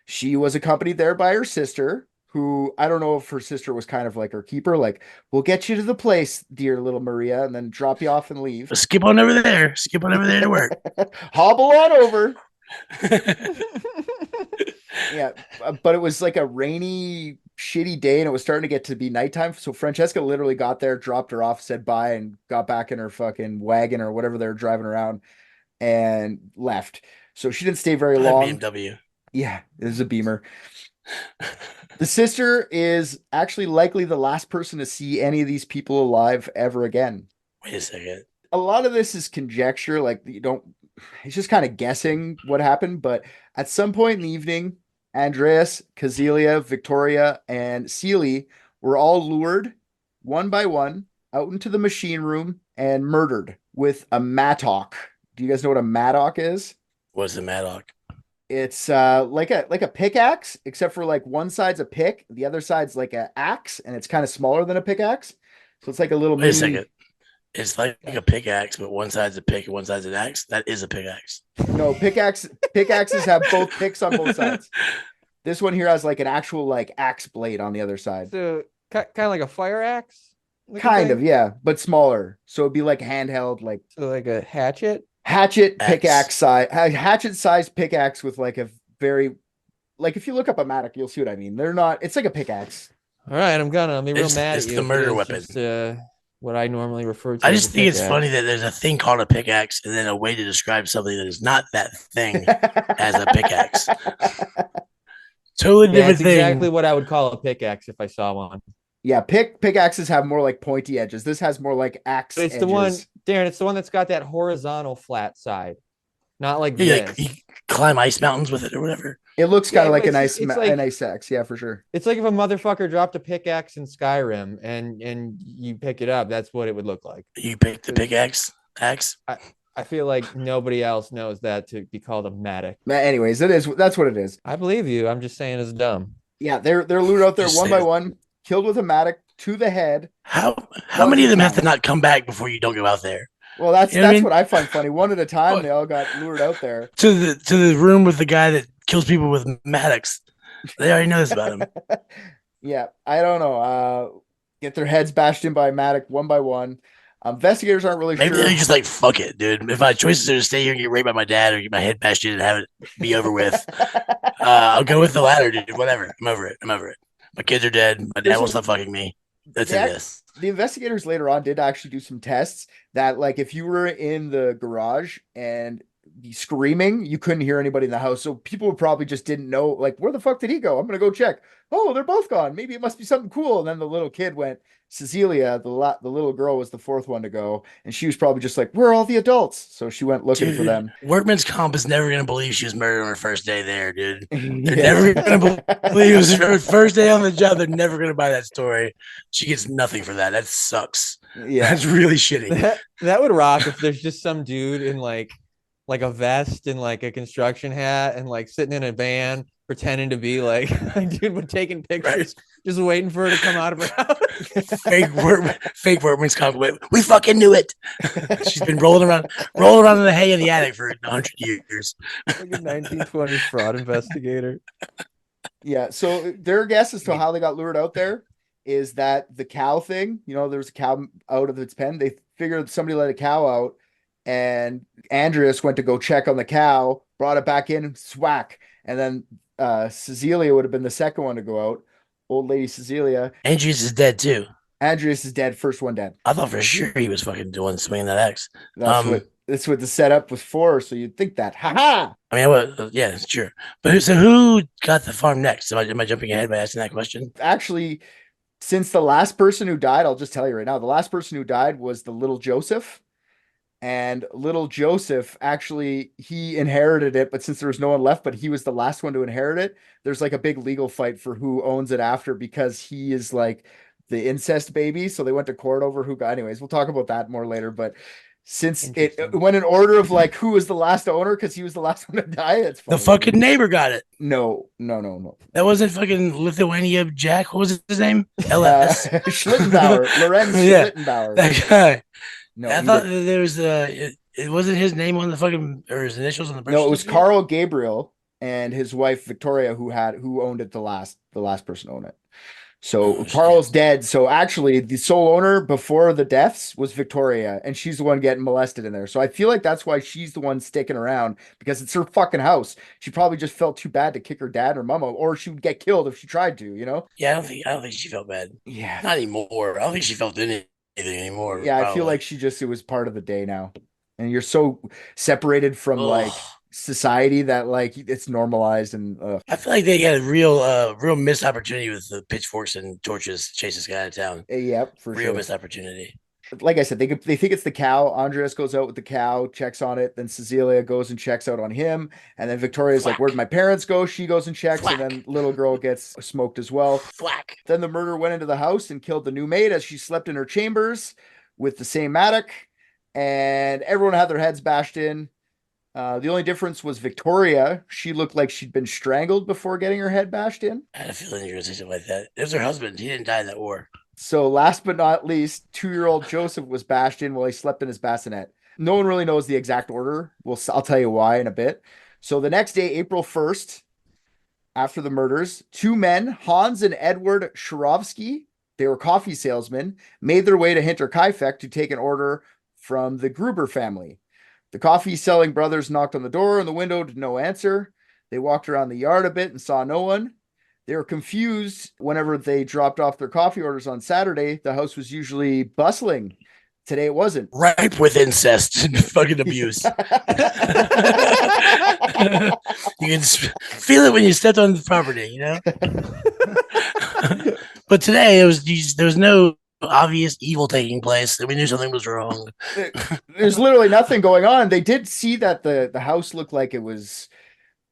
She was accompanied there by her sister, who I don't know if her sister was kind of like her keeper, like, we'll get you to the place, dear little Maria, and then drop you off and leave. Skip on over there. Skip on over there to work. Hobble on over. Yeah, but it was like a rainy, shitty day and it was starting to get to be nighttime. So Francesca literally got there, dropped her off, said bye, and got back in her fucking wagon or whatever they're driving around and left. So she didn't stay very long. BMW. Yeah, it was a Beamer. The sister is actually likely the last person to see any of these people alive ever again. Wait a second. A lot of this is conjecture, like it's just kind of guessing what happened, but at some point in the evening, Andreas, Kazelia, Victoria, and Celie were all lured one by one out into the machine room and murdered with a mattock. Do you guys know what a mattock is? What's the Mattock? It's like a pickaxe, except for like one side's a pick, the other side's like an axe, and it's kind of smaller than a pickaxe. So it's like a little Wait a mini. second. It's like a pickaxe, but one side's a pick and one side's an axe. That is a pickaxe. No, pickaxes have both picks on both sides. This one here has like an actual like axe blade on the other side. So kind of like a fire axe. Kind of, yeah, but smaller. So it'd be like handheld, like So like a hatchet. pickaxe size, hatchet sized pickaxe with like a very, like if you look up a Mattock, you'll see what I mean. They're not. It's like a pickaxe. All right, I'm gonna be real It's mad at you. the murder It's weapon. just, what I normally refer to. I as just a think it's pickaxe. funny that there's a thing called a pickaxe and then a way to describe something that is not that thing as a pickaxe. Totally Yeah, different it's thing. exactly what I would call a pickaxe if I saw one. Yeah, pickaxes have more like pointy edges. This has more like axe But it's edges. the one, Darren. It's the one that's got that horizontal flat side, not like Yeah, this. like you climb ice mountains with it or whatever. It looks kind Yeah, of like but a nice, it's like- a nice axe. Yeah, for sure. It's like if a motherfucker dropped a pickaxe in Skyrim and you pick it up. That's what it would look like. You pick the pickaxe axe. I feel like nobody else knows that to be called a Mattock. Anyways, it is. That's what it is. I believe you. I'm just saying it's dumb. Yeah, they're lured out there Just one say by it. one, killed with a Mattock to the head. How One many at of a them have to time. not come back before you don't go out there? Well, that's You know what I mean? what I find funny. One at a time, they all got lured out there. To the room with the guy that kills people with Mattocks. They already know this about him. Yeah, I don't know. Get their heads bashed in by Mattock one by one. Investigators aren't really Maybe sure. they're just like, fuck it, dude. If my choices are to stay here and get raped by my dad or get my head bashed in and have it be over with, I'll go with the latter, dude. Whatever. I'm over it. I'm over it. My kids are dead. My dad will stop fucking me. That's They it. ac- This. the investigators later on did actually do some tests that, like, if you were in the garage and be screaming, you couldn't hear anybody in the house. So people would probably just didn't know, like, where the fuck did he go? I'm gonna go check. Oh, they're both gone. Maybe it must be something cool. And then the little kid went. Cecilia, the little girl, was the fourth one to go, and she was probably just like, "Where are all the adults?" So she went looking for Dude, them. workman's comp is never gonna believe she was murdered on her first day there, dude. They're never Yeah. gonna believe it was her first day on the job. They're never gonna buy that story. She gets nothing for that. That sucks. Yeah. That's really shitty. That would rock if there's just some dude in like a vest and like a construction hat and like sitting in a van pretending to be like a dude but taking pictures, just waiting for her to come out of her house. Fake workman's comp. We fucking knew it. She's been rolling around in the hay in the attic for 100 years. Like a 1920s fraud investigator. Yeah. So their guess as to how they got lured out there is that the cow thing, there's a cow out of its pen. They figured somebody let a cow out, and Andreas went to go check on the cow, brought it back in, swack. And then Cecilia would have been the second one to go out. Old lady Cecilia. Andrews is dead too. Andreas is dead. First one dead. I thought for sure he was fucking doing swinging that axe. That's what the setup was for. So you'd think that. Ha ha. I mean, yeah, it's true. But so who got the farm next? Am I jumping ahead by asking that question? Actually, since the last person who died, I'll just tell you right now, the last person who died was the little Joseph. And little Joseph, actually, he inherited it, but since there was no one left, but he was the last one to inherit it, there's like a big legal fight for who owns it after, because he is like the incest baby. So they went to court over who got. Anyways, we'll talk about that more later. But since it went in order of like who was the last owner, because he was the last one to die, it's funny. The fucking neighbor got it. No. That wasn't fucking Lithuania Jack. What was his name? LS. Schlittenbauer, Lorenz Yeah, Schlittenbauer. that guy. No, I thought that there was it wasn't his name on the fucking, or his initials on the birth no, it was certificate? Carl Gabriel and his wife Victoria who owned it. The last person owned it. So Carl's dead. So actually, the sole owner before the deaths was Victoria, and she's the one getting molested in there. So I feel like that's why she's the one sticking around, because it's her fucking house. She probably just felt too bad to kick her dad or mama, or she would get killed if she tried to. Yeah, I don't think she felt bad. Yeah, Not anymore. I don't think she felt anything anymore. yeah. I feel like it was part of the day now, and you're so separated from like society that like it's normalized. And I feel like they got a real missed opportunity with the pitchforks and torches to chase this guy out of town. Yep, for Real sure. missed opportunity. Like I said, they think it's the cow. Andreas goes out with the cow, checks on it. Then Cecilia goes and checks out on him. And then Victoria's like, "Where'd my parents go?" She goes and checks. And then little girl gets smoked as well. Thwack. Then the murderer went into the house and killed the new maid as she slept in her chambers with the same Mattock. And everyone had their heads bashed in. The only difference was Victoria. She looked like she'd been strangled before getting her head bashed in. I had a feeling you were going to say something like that. It was her husband. He didn't die in that war. So last but not least, 2-year-old Joseph was bashed in while he slept in his bassinet. No one really knows the exact order. I'll tell you why in a bit. So the next day, April 1st, after the murders, 2 men, Hans and Edward Shurovsky, they were coffee salesmen, made their way to Hinterkaifeck to take an order from the Gruber family. The coffee-selling brothers knocked on the door and the window to no answer. They walked around the yard a bit and saw no one. They were confused whenever they dropped off their coffee orders on Saturday. The house was usually bustling. Today it wasn't. Ripe with incest and fucking abuse. You can feel it when you stepped on the property, But today there was no obvious evil taking place. We knew something was wrong. There's literally nothing going on. They did see that the house looked like it was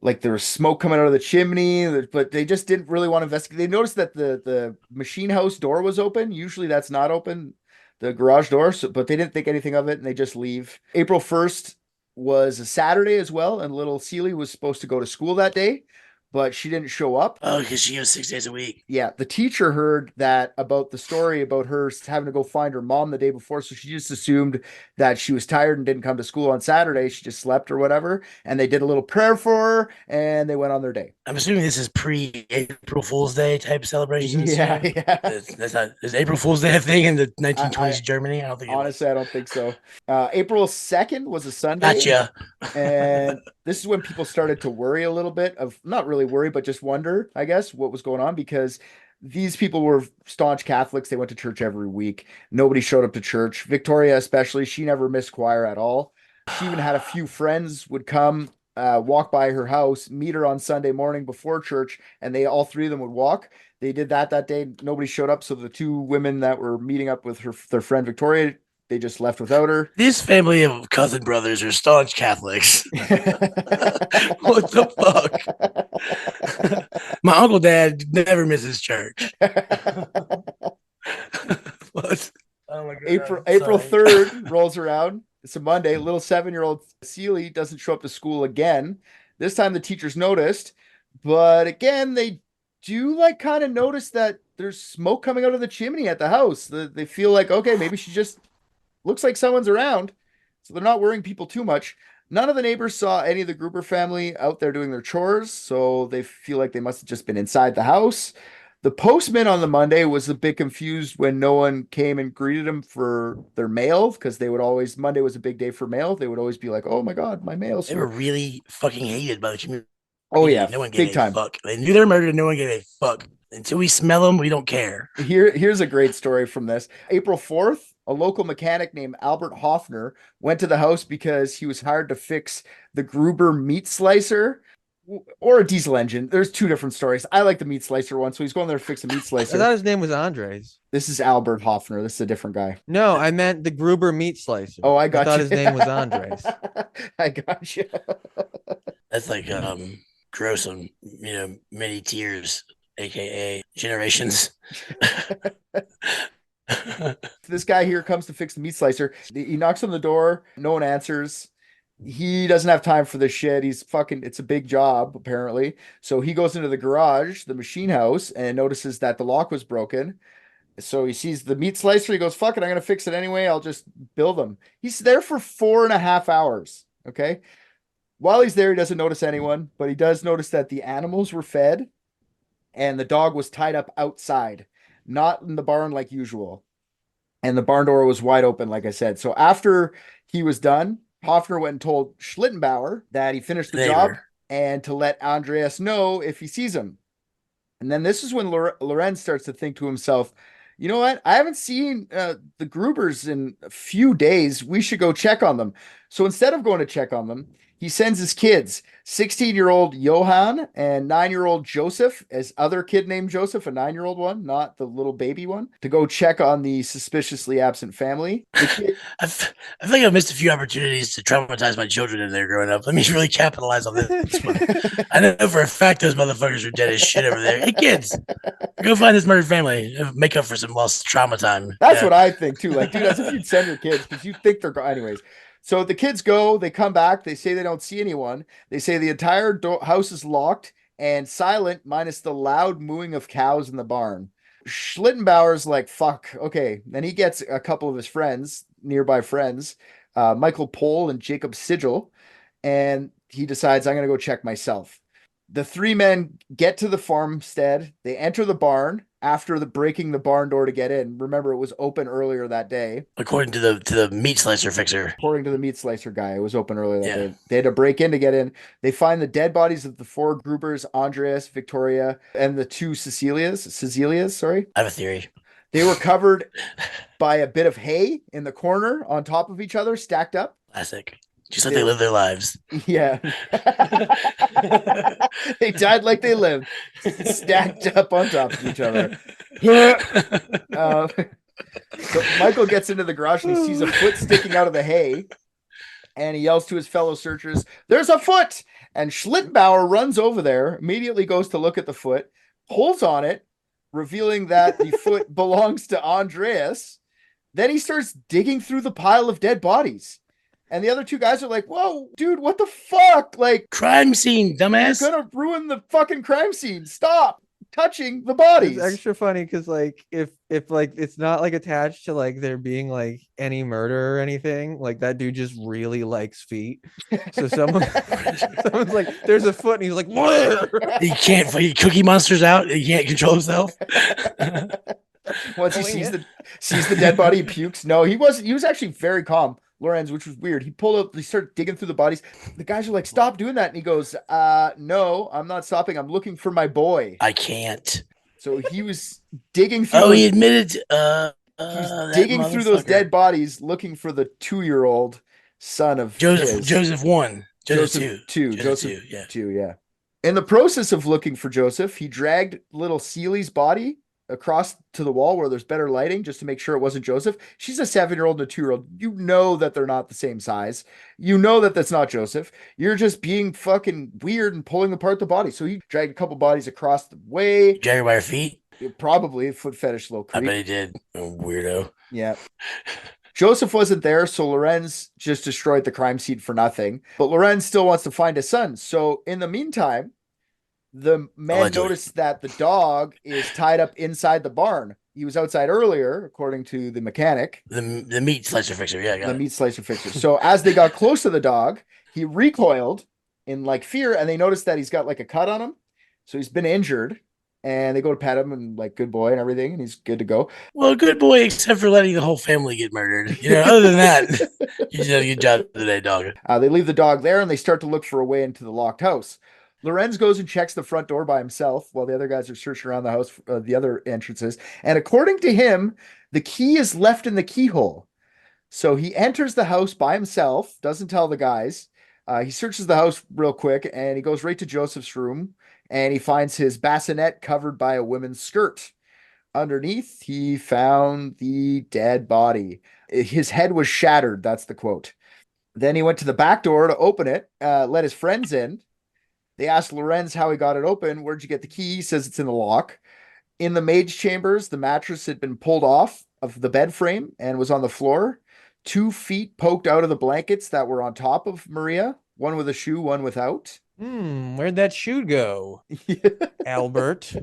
like there was smoke coming out of the chimney, but they just didn't really want to investigate. They noticed that the machine house door was open. Usually that's not open, the garage door, but they didn't think anything of it and they just leave. April 1st was a Saturday as well, and little Seeley was supposed to go to school that day. but she didn't show up. Oh, because she goes 6 days a week. Yeah, the teacher heard that about the story about her having to go find her mom the day before, so she just assumed that she was tired and didn't come to school on Saturday. She just slept or whatever, and they did a little prayer for her, and they went on their day. I'm assuming this is pre-April Fool's Day type celebrations. Yeah, here. yeah. That's not. Is April Fool's Day a thing in the 1920s Germany? I don't think. Honestly, I don't think so. April 2nd was a Sunday. Gotcha. And this is when people started to worry a little bit of, not really worry, but just wonder, I guess, what was going on, because these people were staunch Catholics. They went to church every week. Nobody showed up to church. Victoria, especially, she never missed choir at all. She even had a few friends would come, walk by her house, meet her on Sunday morning before church, and they all three of them would walk. They did that day. Nobody showed up. So the two women that were meeting up with their friend Victoria, they just left without her. This family of cousin brothers are staunch Catholics. What the fuck? My uncle dad never misses church. What? Oh my God, April 3rd rolls around. It's a Monday. Little 7-year-old Celie doesn't show up to school again. This time the teachers noticed, but again, they do like kind of notice that there's smoke coming out of the chimney at the house. They feel like, okay, maybe she just looks like someone's around. So they're not worrying people too much. None of the neighbors saw any of the Gruber family out there doing their chores, so they feel like they must have just been inside the house. The postman on the Monday was a bit confused when no one came and greeted him for their mail, because they would always, Monday was a big day for mail. They would always be like, oh my God, my mail's They here. were really fucking hated by the community. Oh yeah, no one gave big a time. fuck. They knew they were murdered. No one gave a fuck. Until we smell them, we don't care. Here's a great story from this. April 4th, a local mechanic named Albert Hoffner went to the house because he was hired to fix the Gruber meat slicer or a diesel engine. There's two different stories. I like the meat slicer one, so he's going there to fix a meat I slicer. thought his name was Andres. This is Albert Hoffner. This is a different guy. No, I meant the Gruber meat slicer. Oh, I got thought you. his name was Andres. I got you. That's like gross on many tiers, aka generations. This guy here comes to fix the meat slicer. He knocks on the door. No one answers. He doesn't have time for this shit. It's a big job, apparently. So he goes into the garage, the machine house, and notices that the lock was broken. So he sees the meat slicer. He goes, fuck it, I'm going to fix it anyway. I'll just build them. He's there for 4.5 hours. Okay. While he's there, he doesn't notice anyone, but he does notice that the animals were fed and the dog was tied up outside, not in the barn like usual. And the barn door was wide open, like I said. So after he was done, Hoffner went and told Schlittenbauer that he finished the job and to let Andreas know if he sees him. And then this is when Lorenz starts to think to himself, you know what? I haven't seen the Grubers in a few days. We should go check on them. So instead of going to check on them, he sends his kids, 16-year-old Johann and 9-year-old Joseph, his other kid named Joseph, a 9-year-old one, not the little baby one, to go check on the suspiciously absent family. I think I've missed a few opportunities to traumatize my children in there growing up. Let me really capitalize on this one. I know for a fact those motherfuckers are dead as shit over there. Hey, kids, go find this murdered family. Make up for some lost trauma time. That's what I think, too. Like, dude, as if you'd send your kids because you think they're gone. Anyways. So the kids go, they come back, they say they don't see anyone. They say the entire house is locked and silent, minus the loud mooing of cows in the barn. Schlittenbauer's like, fuck, okay. Then he gets a couple of his friends, nearby friends, Michael Pohl and Jacob Sigel, and he decides, I'm going to go check myself. The three men get to the farmstead. They enter the barn after breaking the barn door to get in. Remember, it was open earlier that day. According to the meat slicer fixer. According to the meat slicer guy, it was open earlier that day. They had to break in to get in. They find the dead bodies of the 4 Grubers, Andreas, Victoria, and the 2 Cecilias, sorry. I have a theory. They were covered by a bit of hay in the corner on top of each other, stacked up. Classic. Just like they live their lives. Yeah. They died like they lived, stacked up on top of each other. So Michael gets into the garage and he sees a foot sticking out of the hay, and he yells to his fellow searchers, "There's a foot!" And Schlittenbauer runs over there, immediately goes to look at the foot, pulls on it, revealing that the foot belongs to Andreas. Then he starts digging through the pile of dead bodies. And the other two guys are like, whoa, dude, what the fuck? Like, crime scene, dumbass. you're gonna ruin the fucking crime scene. Stop touching the bodies. It's extra funny because like if like it's not like attached to like there being like any murder or anything, like that dude just really likes feet. So someone's like, there's a foot, and he's like, "Whoa!" He can't. Cookie Monster's out. He can't control himself. Once he sees the dead body, he pukes. No, he was actually very calm, Lorenz, which was weird. He started digging through the bodies. The guys are like, stop doing that. And he goes, no, I'm not stopping. I'm looking for my boy. I can't. So he was digging through. Oh, he admitted. He's digging through those dead bodies, looking for the 2-year-old son of Joseph. his. Joseph 1. Joseph 2. Joseph 2, yeah. In the process of looking for Joseph, he dragged little Ceely's body across to the wall where there's better lighting just to make sure it wasn't Joseph. She's a 7-year-old and a 2-year-old. You know that they're not the same size. You know that that's not Joseph. You're just being fucking weird and pulling apart the body. So he dragged a couple bodies across the way. Dragged her by her feet? Probably a foot fetish little creep. I bet he did. Weirdo. Yeah. Joseph wasn't there, so Lorenz just destroyed the crime scene for nothing. But Lorenz still wants to find his son. So in the meantime, the man noticed that the dog is tied up inside the barn. He was outside earlier, according to the mechanic. The meat slicer fixer, yeah. The meat slicer fixer. So as they got close to the dog, he recoiled in like fear, and they noticed that he's got like a cut on him. So he's been injured. And they go to pet him and like, good boy and everything, and he's good to go. Well, good boy, except for letting the whole family get murdered. You know, other than that, you did a good job today, dog. They leave the dog there and they start to look for a way into the locked house. Lorenz goes and checks the front door by himself while the other guys are searching around the house, the other entrances. And according to him, the key is left in the keyhole. So he enters the house by himself, doesn't tell the guys. He searches the house real quick and he goes right to Joseph's room. And he finds his bassinet covered by a woman's skirt. Underneath, he found the dead body. His head was shattered. That's the quote. Then he went to the back door to open it, let his friends in. They asked Lorenz how he got it open. Where'd you get the key? He says it's in the lock. In the maid's chambers, the mattress had been pulled off of the bed frame and was on the floor. 2 feet poked out of the blankets that were on top of Maria. One with a shoe, one without. Where'd that shoe go? Albert.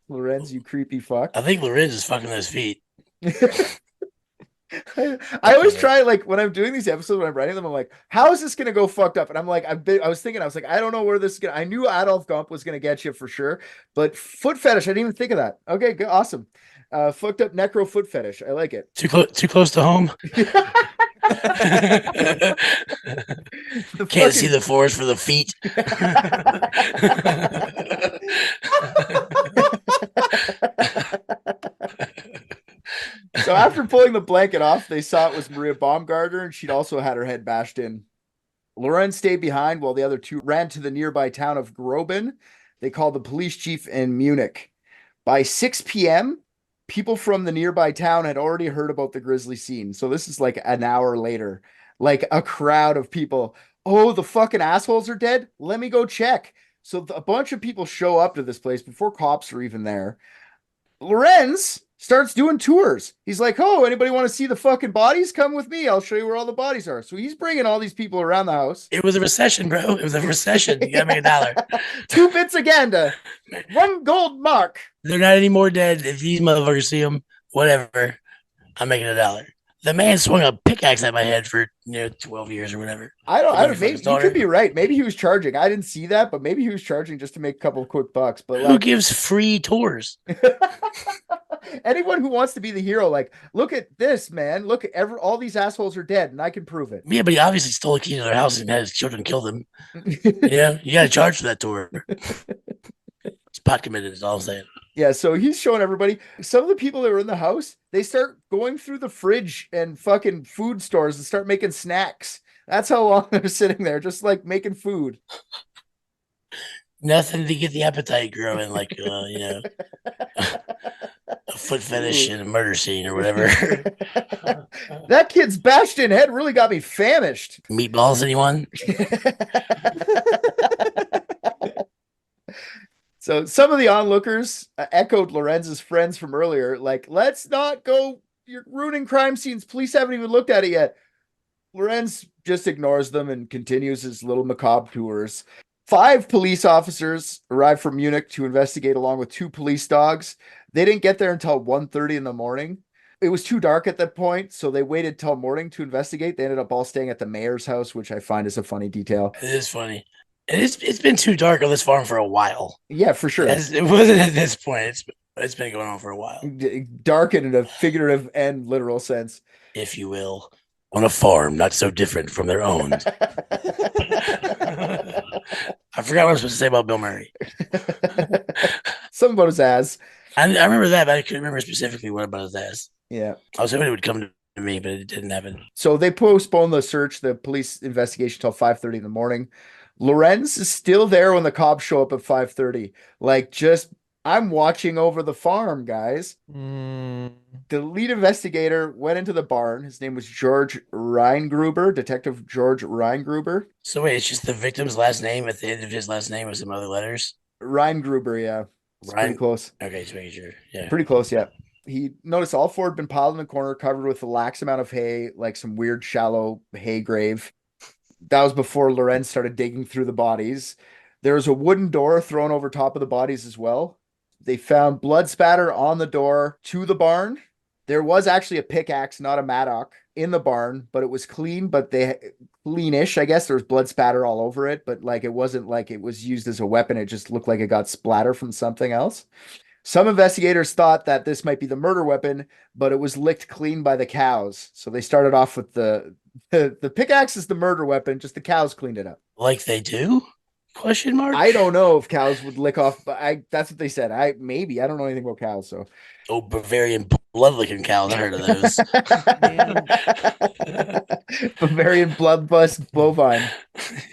Lorenz, you creepy fuck. I think Lorenz is fucking those feet. I always try, like, when I'm doing these episodes, when I'm writing them, I'm like, how is this going to go fucked up? And I'm like, I was like, I don't know where this is going to, I knew Adolf Gump was going to get you for sure, but foot fetish, I didn't even think of that. Okay, good, awesome. Fucked up necro foot fetish. I like it. Too close to home. Can't see the forest for the feet. So after pulling the blanket off, they saw it was Maria Baumgartner, and she'd also had her head bashed in. Lorenz stayed behind while the other two ran to the nearby town of Groben. They called the police chief in Munich. By 6 p.m., people from the nearby town had already heard about the grisly scene. So this is like an hour later, like a crowd of people. Oh, the fucking assholes are dead. Let me go check. So a bunch of people show up to this place before cops are even there. Lorenz starts doing tours. He's like, oh, anybody want to see the fucking bodies? Come with me. I'll show you where all the bodies are. So he's bringing all these people around the house. It was a recession, bro. It was a recession. You gotta make $1. 2 bits again to 1 gold mark. They're not any more dead. If these motherfuckers see them, whatever, I'm making $1. The man swung a pickaxe at my head for 12 years or whatever. I don't. Maybe you could be right. Maybe he was charging. I didn't see that, but maybe he was charging just to make a couple of quick bucks. But who gives free tours? Anyone who wants to be the hero, like, look at this, man. Look, all these assholes are dead, and I can prove it. Yeah, but he obviously stole a key to their house and had his children kill them. Yeah, you got to charge for that tour. It's pot committed, is all I'm saying. Yeah, so he's showing everybody. Some of the people that were in the house, they start going through the fridge and fucking food stores and start making snacks. That's how long they're sitting there, just like making food. Nothing to get the appetite growing, like, a foot fetish and a murder scene or whatever. That kid's bashed in head really got me famished. Meatballs, anyone? So some of the onlookers echoed Lorenz's friends from earlier, like, let's not go. You're ruining crime scenes. Police haven't even looked at it yet. Lorenz just ignores them and continues his little macabre tours. 5 police officers arrived from Munich to investigate along with 2 police dogs. They didn't get there until 1:30 in the morning. It was too dark at that point, so they waited till morning to investigate. They ended up all staying at the mayor's house, which I find is a funny detail. It is funny. And it's been too dark on this farm for a while. Yeah, for sure. It wasn't at this point. It's been going on for a while, Dark in a figurative and literal sense, if you will, on a farm not so different from their own. I forgot what I was supposed to say about Bill Murray. Something about his ass. I remember that, but I couldn't remember specifically what about his ass. Yeah. I was hoping it would come to me, but it didn't happen. So they postponed the search, the police investigation, till 5:30 in the morning. Lorenz is still there when the cops show up at 5:30. Like, just, I'm watching over the farm, guys. The lead investigator went into the barn. His name was George Reingruber, Detective George Reingruber. So wait, it's just the victim's last name at the end of his last name with some other letters? Reingruber, yeah. It's pretty close. Okay, just making sure. Yeah. Pretty close, yeah. He noticed all 4 had been piled in the corner, covered with a lax amount of hay, like some weird shallow hay grave. That was before Lorenz started digging through the bodies. There was a wooden door thrown over top of the bodies as well. They found blood spatter on the door to the barn. There was actually a pickaxe, not a mattock, in the barn, but it was clean, but cleanish, I guess. There was blood spatter all over it, but like it wasn't like it was used as a weapon. It just looked like it got splatter from something else. Some investigators thought that this might be the murder weapon, but it was licked clean by the cows. So they started off with the pickaxe is the murder weapon, just the cows cleaned it up. Like they do? Question mark? I don't know if cows would lick off, but that's what they said. I don't know anything about cows, so. Oh, Bavarian blood-licking cows. I heard of those. Bavarian bloodlust bovine.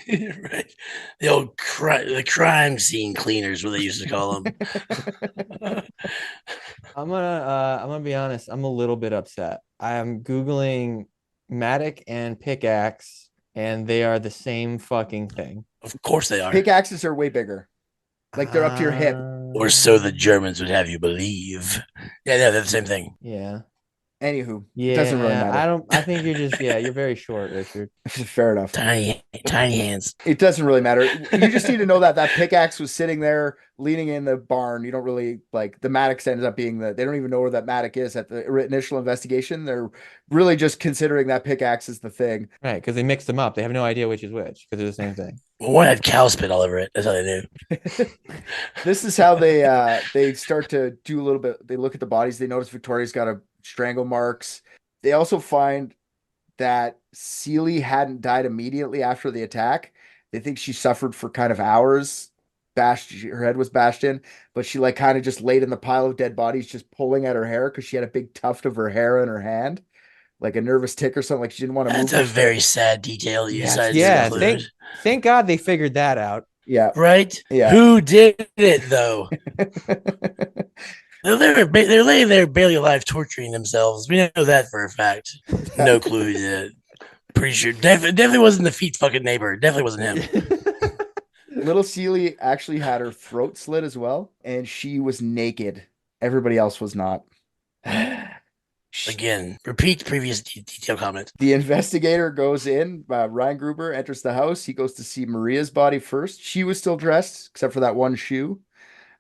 Right. The old the crime scene cleaners, what they used to call them. I'm gonna be honest. I'm a little bit upset. I'm Googling Mattock and pickaxe, and they are the same fucking thing. Of course they are. Pickaxes are way bigger. Like they're up to your hip. Or so the Germans would have you believe. Yeah, they're the same thing. Yeah. Anywho, Yeah, it doesn't really matter. I think you're just, you're very short, Richard. Fair enough. Tiny hands. It doesn't really matter. You just need to know that pickaxe was sitting there leaning in the barn. You don't really like the Mattock ends up being they don't even know where that Mattock is at the initial investigation. They're really just considering that pickaxe as the thing. Right, because they mixed them up. They have no idea which is which because they're the same thing. Well, one had cow spit all over it. That's how they knew. This is how they start to do a little bit. They look at the bodies. They notice Victoria's got a strangle marks. They also find that Seeley hadn't died immediately after the attack. They think she suffered for kind of hours. Her head was bashed in, but she like kind of just laid in the pile of dead bodies, just pulling at her hair because she had a big tuft of her hair in her hand, like a nervous tick or something. Like she didn't want to move. That's a very sad detail. Yeah. Thank God they figured that out. Yeah. Right. Yeah. Who did it though? They're laying there barely alive, torturing themselves. We know that for a fact. No clue. Yet. Pretty sure. Definitely wasn't the Feet's fucking neighbor. Definitely wasn't him. Little Seeley actually had her throat slit as well, and she was naked. Everybody else was not. Again, repeat previous detail comment. The investigator goes in. Reingruber enters the house. He goes to see Maria's body first. She was still dressed, except for that one shoe.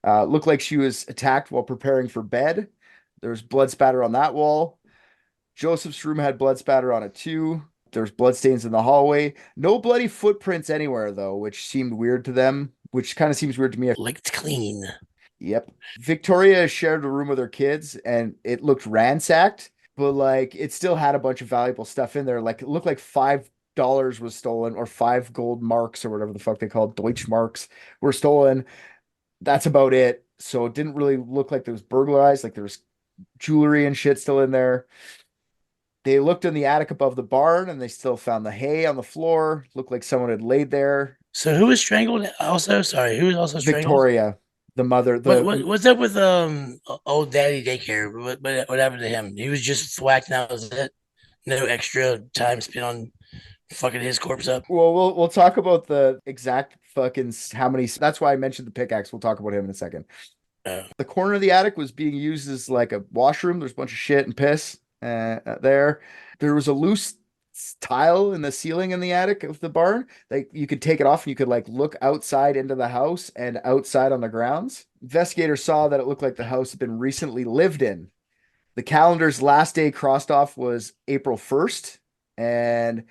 Looked like she was attacked while preparing for bed. There was blood spatter on that wall. Joseph's room had blood spatter on it too. There's bloodstains in the hallway. No bloody footprints anywhere though, which seemed weird to them, which kind of seems weird to me. Licked clean. Yep. Victoria shared a room with her kids and it looked ransacked, but like it still had a bunch of valuable stuff in there. Like it looked like $5 was stolen, or 5 gold marks or whatever the fuck they called, Deutschmarks were stolen. That's about it. So it didn't really look like there was burglarized. Like there was jewelry and shit still in there. They looked in the attic above the barn and they still found the hay on the floor. Looked like someone had laid there. So who was strangled also? Sorry, who was also strangled? Victoria, the mother. What's up with old daddy daycare? What happened to him? He was just thwacked. Now is it? No extra time spent on fucking his corpse up. Well, we'll talk about the exact fucking how many. That's why I mentioned the pickaxe. We'll talk about him in a second. The corner of the attic was being used as like a washroom. There's a bunch of shit and piss there. There was a loose tile in the ceiling in the attic of the barn. Like you could take it off and you could like look outside into the house and outside on the grounds. Investigators saw that it looked like the house had been recently lived in. The calendar's last day crossed off was April 1st, and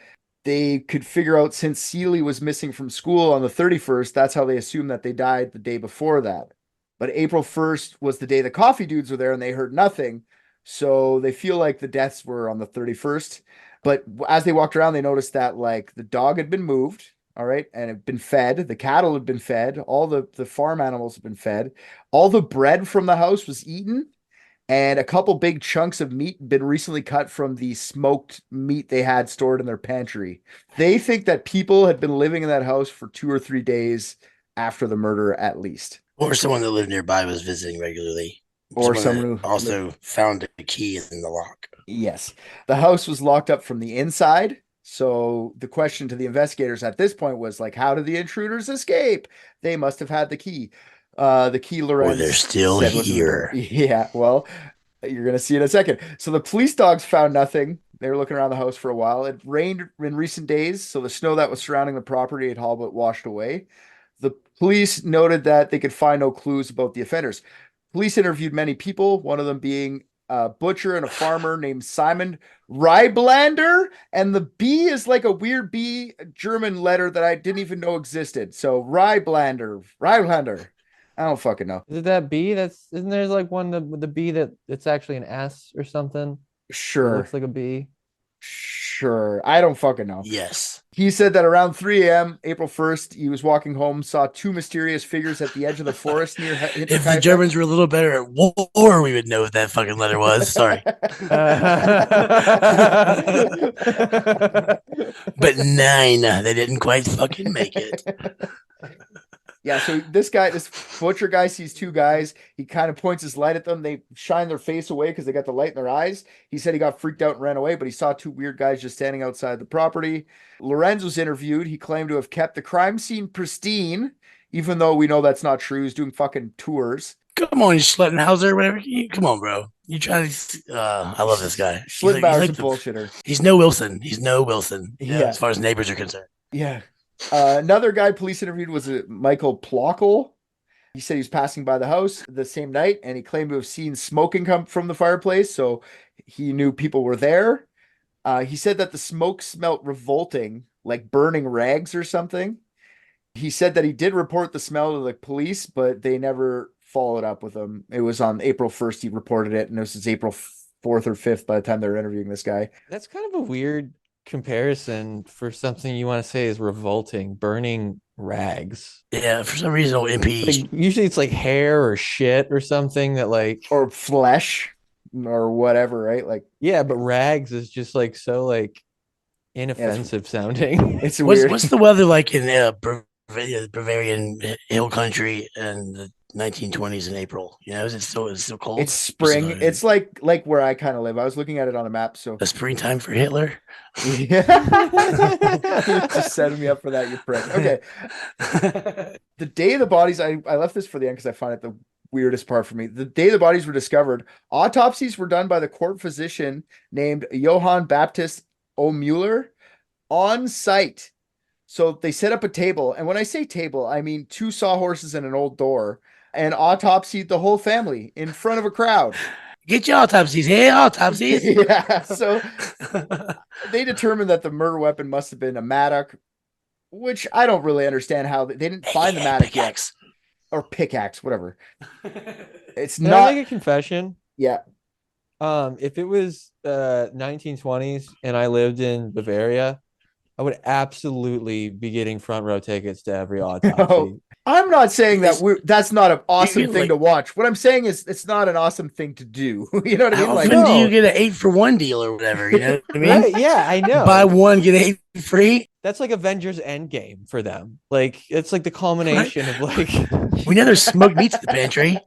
they could figure out since Seeley was missing from school on the 31st, that's how they assumed that they died the day before that. But April 1st was the day the coffee dudes were there and they heard nothing. So they feel like the deaths were on the 31st. But as they walked around, they noticed that like the dog had been moved, all right, and had been fed. The cattle had been fed. All the farm animals had been fed. All the bread from the house was eaten. And a couple big chunks of meat had been recently cut from the smoked meat they had stored in their pantry. They think that people had been living in that house for 2 or 3 days after the murder, at least. Or someone that lived nearby was visiting regularly. Or someone someone that who also found a key in the lock. Yes. The house was locked up from the inside. So the question to the investigators at this point was like, how did the intruders escape? They must have had the key. The key Lorenz they're still said was in the door. Yeah, well, you're going to see in a second. So the police dogs found nothing. They were looking around the house for a while. It rained in recent days, so the snow that was surrounding the property had all but washed away. The police noted that they could find no clues about the offenders. Police interviewed many people, one of them being a butcher and a farmer named Simon Reiblander. And the B is like a weird B German letter that I didn't even know existed. So Reiblander. I don't fucking know. Is it that B? Isn't there like one with the B that it's actually an S or something? Sure. It looks like a B. Sure. I don't fucking know. Yes. He said that around 3 a.m., April 1st, he was walking home, saw 2 mysterious figures at the edge of the forest near Hinterkaifeck. If the Germans were a little better at war, we would know what that fucking letter was. Sorry. But 9, they didn't quite fucking make it. Yeah, so this butcher guy sees 2 guys. He kind of points his light at them. They shine their face away because they got the light in their eyes. He said he got freaked out and ran away, but he saw 2 weird guys just standing outside the property. Lorenz was interviewed. He claimed to have kept the crime scene pristine, even though we know that's not true. He's doing fucking tours. Come on, you Schlettenhauser or whatever. Come on, bro. You trying to... I love this guy. Schlittenbauer's a bullshitter. He's no Wilson. Yeah. As far as neighbors are concerned. Yeah. Another guy police interviewed was Michael Plockel. He said he was passing by the house the same night, and he claimed to have seen smoking come from the fireplace, so he knew people were there. He said that the smoke smelt revolting, like burning rags or something. He said that he did report the smell to the police, but they never followed up with him. It was on April 1st he reported it, and this is April 4th or 5th by the time they're interviewing this guy. That's kind of a weird comparison for something you want to say is revolting. Burning rags. Yeah, for some reason, MPs. Usually it's like hair or shit or something that like... Or flesh or whatever, right? Like, yeah, but rags is just like so like inoffensive sounding. It's weird. What's the weather like in Bavarian hill country in the 1920s in April? Is it still cold? It's spring. It's like where I kind of live. I was looking at it on a map. So a springtime for Hitler. Yeah. Just setting me up for that, you prick. Okay. The day the bodies, I left this for the end because I find it the weirdest part for me. The day the bodies were discovered, autopsies were done by the court physician named Johann Baptist O'Mueller on site. So they set up a table. And when I say table, I mean 2 sawhorses and an old door, and autopsied the whole family in front of a crowd. Get your autopsies. Hey, autopsies. Yeah. So they determined that the murder weapon must have been a Mattock, which I don't really understand how they didn't find the Mattock yet. Or pickaxe, whatever. It's Can not. I make a confession? Yeah. If it was 1920s and I lived in Bavaria, I would absolutely be getting front row tickets to every autopsy. No, I'm not saying that that's not an awesome thing to watch. What I'm saying is it's not an awesome thing to do. You know what I mean? How Like, often do you get an 8-for-1 deal or whatever? You know what I mean? Right, yeah, I know. Buy 1, get 8 free. That's like Avengers Endgame for them. Like it's like the culmination of like. We know there's smoked meats in the pantry.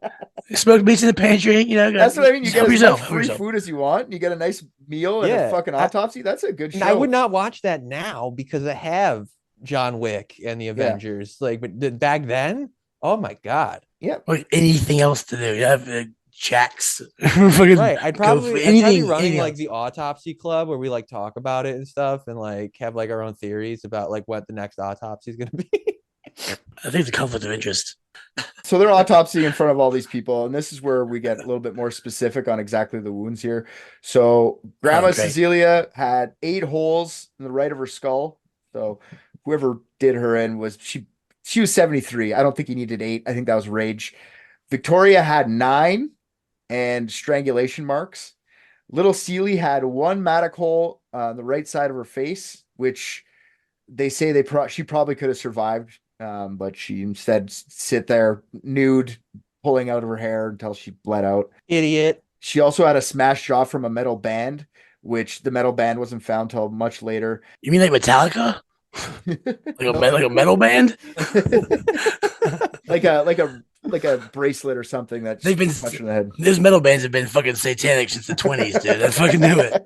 Smoked meats in the pantry. That's what I mean. You get as much free yourself. food as you want. And you get a nice meal and a fucking autopsy. That's a good show. I would not watch that now because I have John Wick and the Avengers. Like, but back then, oh my god. Yeah. Anything else to do? You have checks. Fucking Right. I'd go probably for be anything, running anything like else. the autopsy club where we like talk about it and stuff and like have like our own theories about like what the next autopsy is gonna be. I think it's a conflict of interest. So they're autopsying in front of all these people, and this is where we get a little bit more specific on exactly the wounds here. So Grandma great. Cecilia had 8 holes in the right of her skull. So whoever did her in was she was 73. I don't think he needed 8. I think that was rage. Victoria had 9 and strangulation marks. Little Celie had 1 Mattock hole on the right side of her face, which they say she probably could have survived, but she instead sit there nude, pulling out of her hair until she bled out. Idiot. She also had a smashed jaw from a metal band, which the metal band wasn't found till much later. You mean like Metallica? like a metal band? like a bracelet or something that They've been punched in the head. Those metal bands have been fucking satanic since the 20s, dude. I fucking knew it.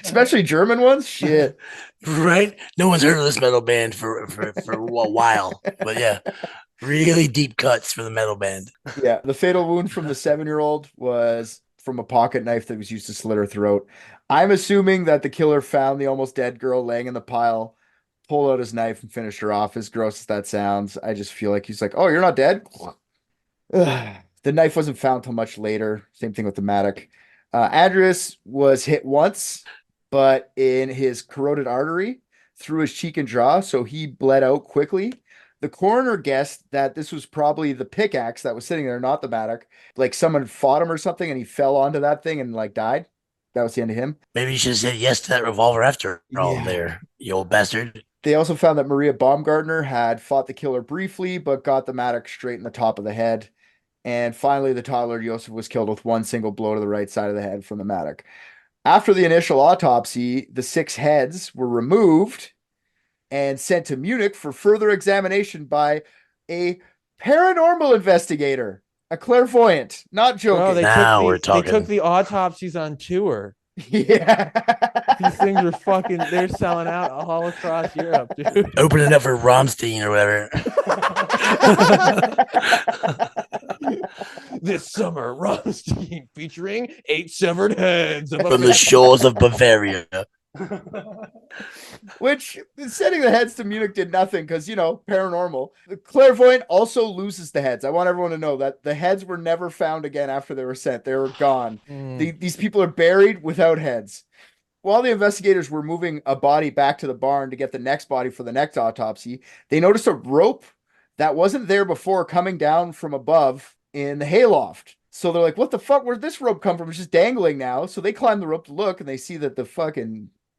Especially German ones. Shit. Right? No one's heard of this metal band for a while. But yeah, really deep cuts for the metal band. Yeah. The fatal wound from the 7-year-old was from a pocket knife that was used to slit her throat. I'm assuming that the killer found the almost dead girl laying in the pile, pulled out his knife, and finished her off. As gross as that sounds, I just feel like he's like, "Oh, you're not dead." Ugh. The knife wasn't found till much later. Same thing with the Mattock. Andreas was hit once, but in his carotid artery through his cheek and jaw, so he bled out quickly. The coroner guessed that this was probably the pickaxe that was sitting there, not the Mattock. Like someone fought him or something, and he fell onto that thing and like died. That was the end of him. Maybe you should have said yes to that revolver after all there, you old bastard. They also found that Maria Baumgartner had fought the killer briefly, but got the Mattock straight in the top of the head. And finally, the toddler Joseph was killed with 1 single blow to the right side of the head from the Mattock. After the initial autopsy, the 6 heads were removed and sent to Munich for further examination by a paranormal investigator, a clairvoyant. Not joking. Bro, Now they took the autopsies on tour. Yeah. These things are fucking, they're selling out all across Europe, dude. Open it up for Rammstein or whatever. This summer, Rammstein featuring 8 severed heads From the shores of Bavaria. Which sending the heads to Munich did nothing because, paranormal. The clairvoyant also loses the heads. I want everyone to know that the heads were never found again after they were sent. They were gone. These people are buried without heads. While the investigators were moving a body back to the barn to get the next body for the next autopsy, they noticed a rope that wasn't there before coming down from above in the hayloft. So they're like, what the fuck? Where'd this rope come from? It's just dangling now. So they climb the rope to look and they see that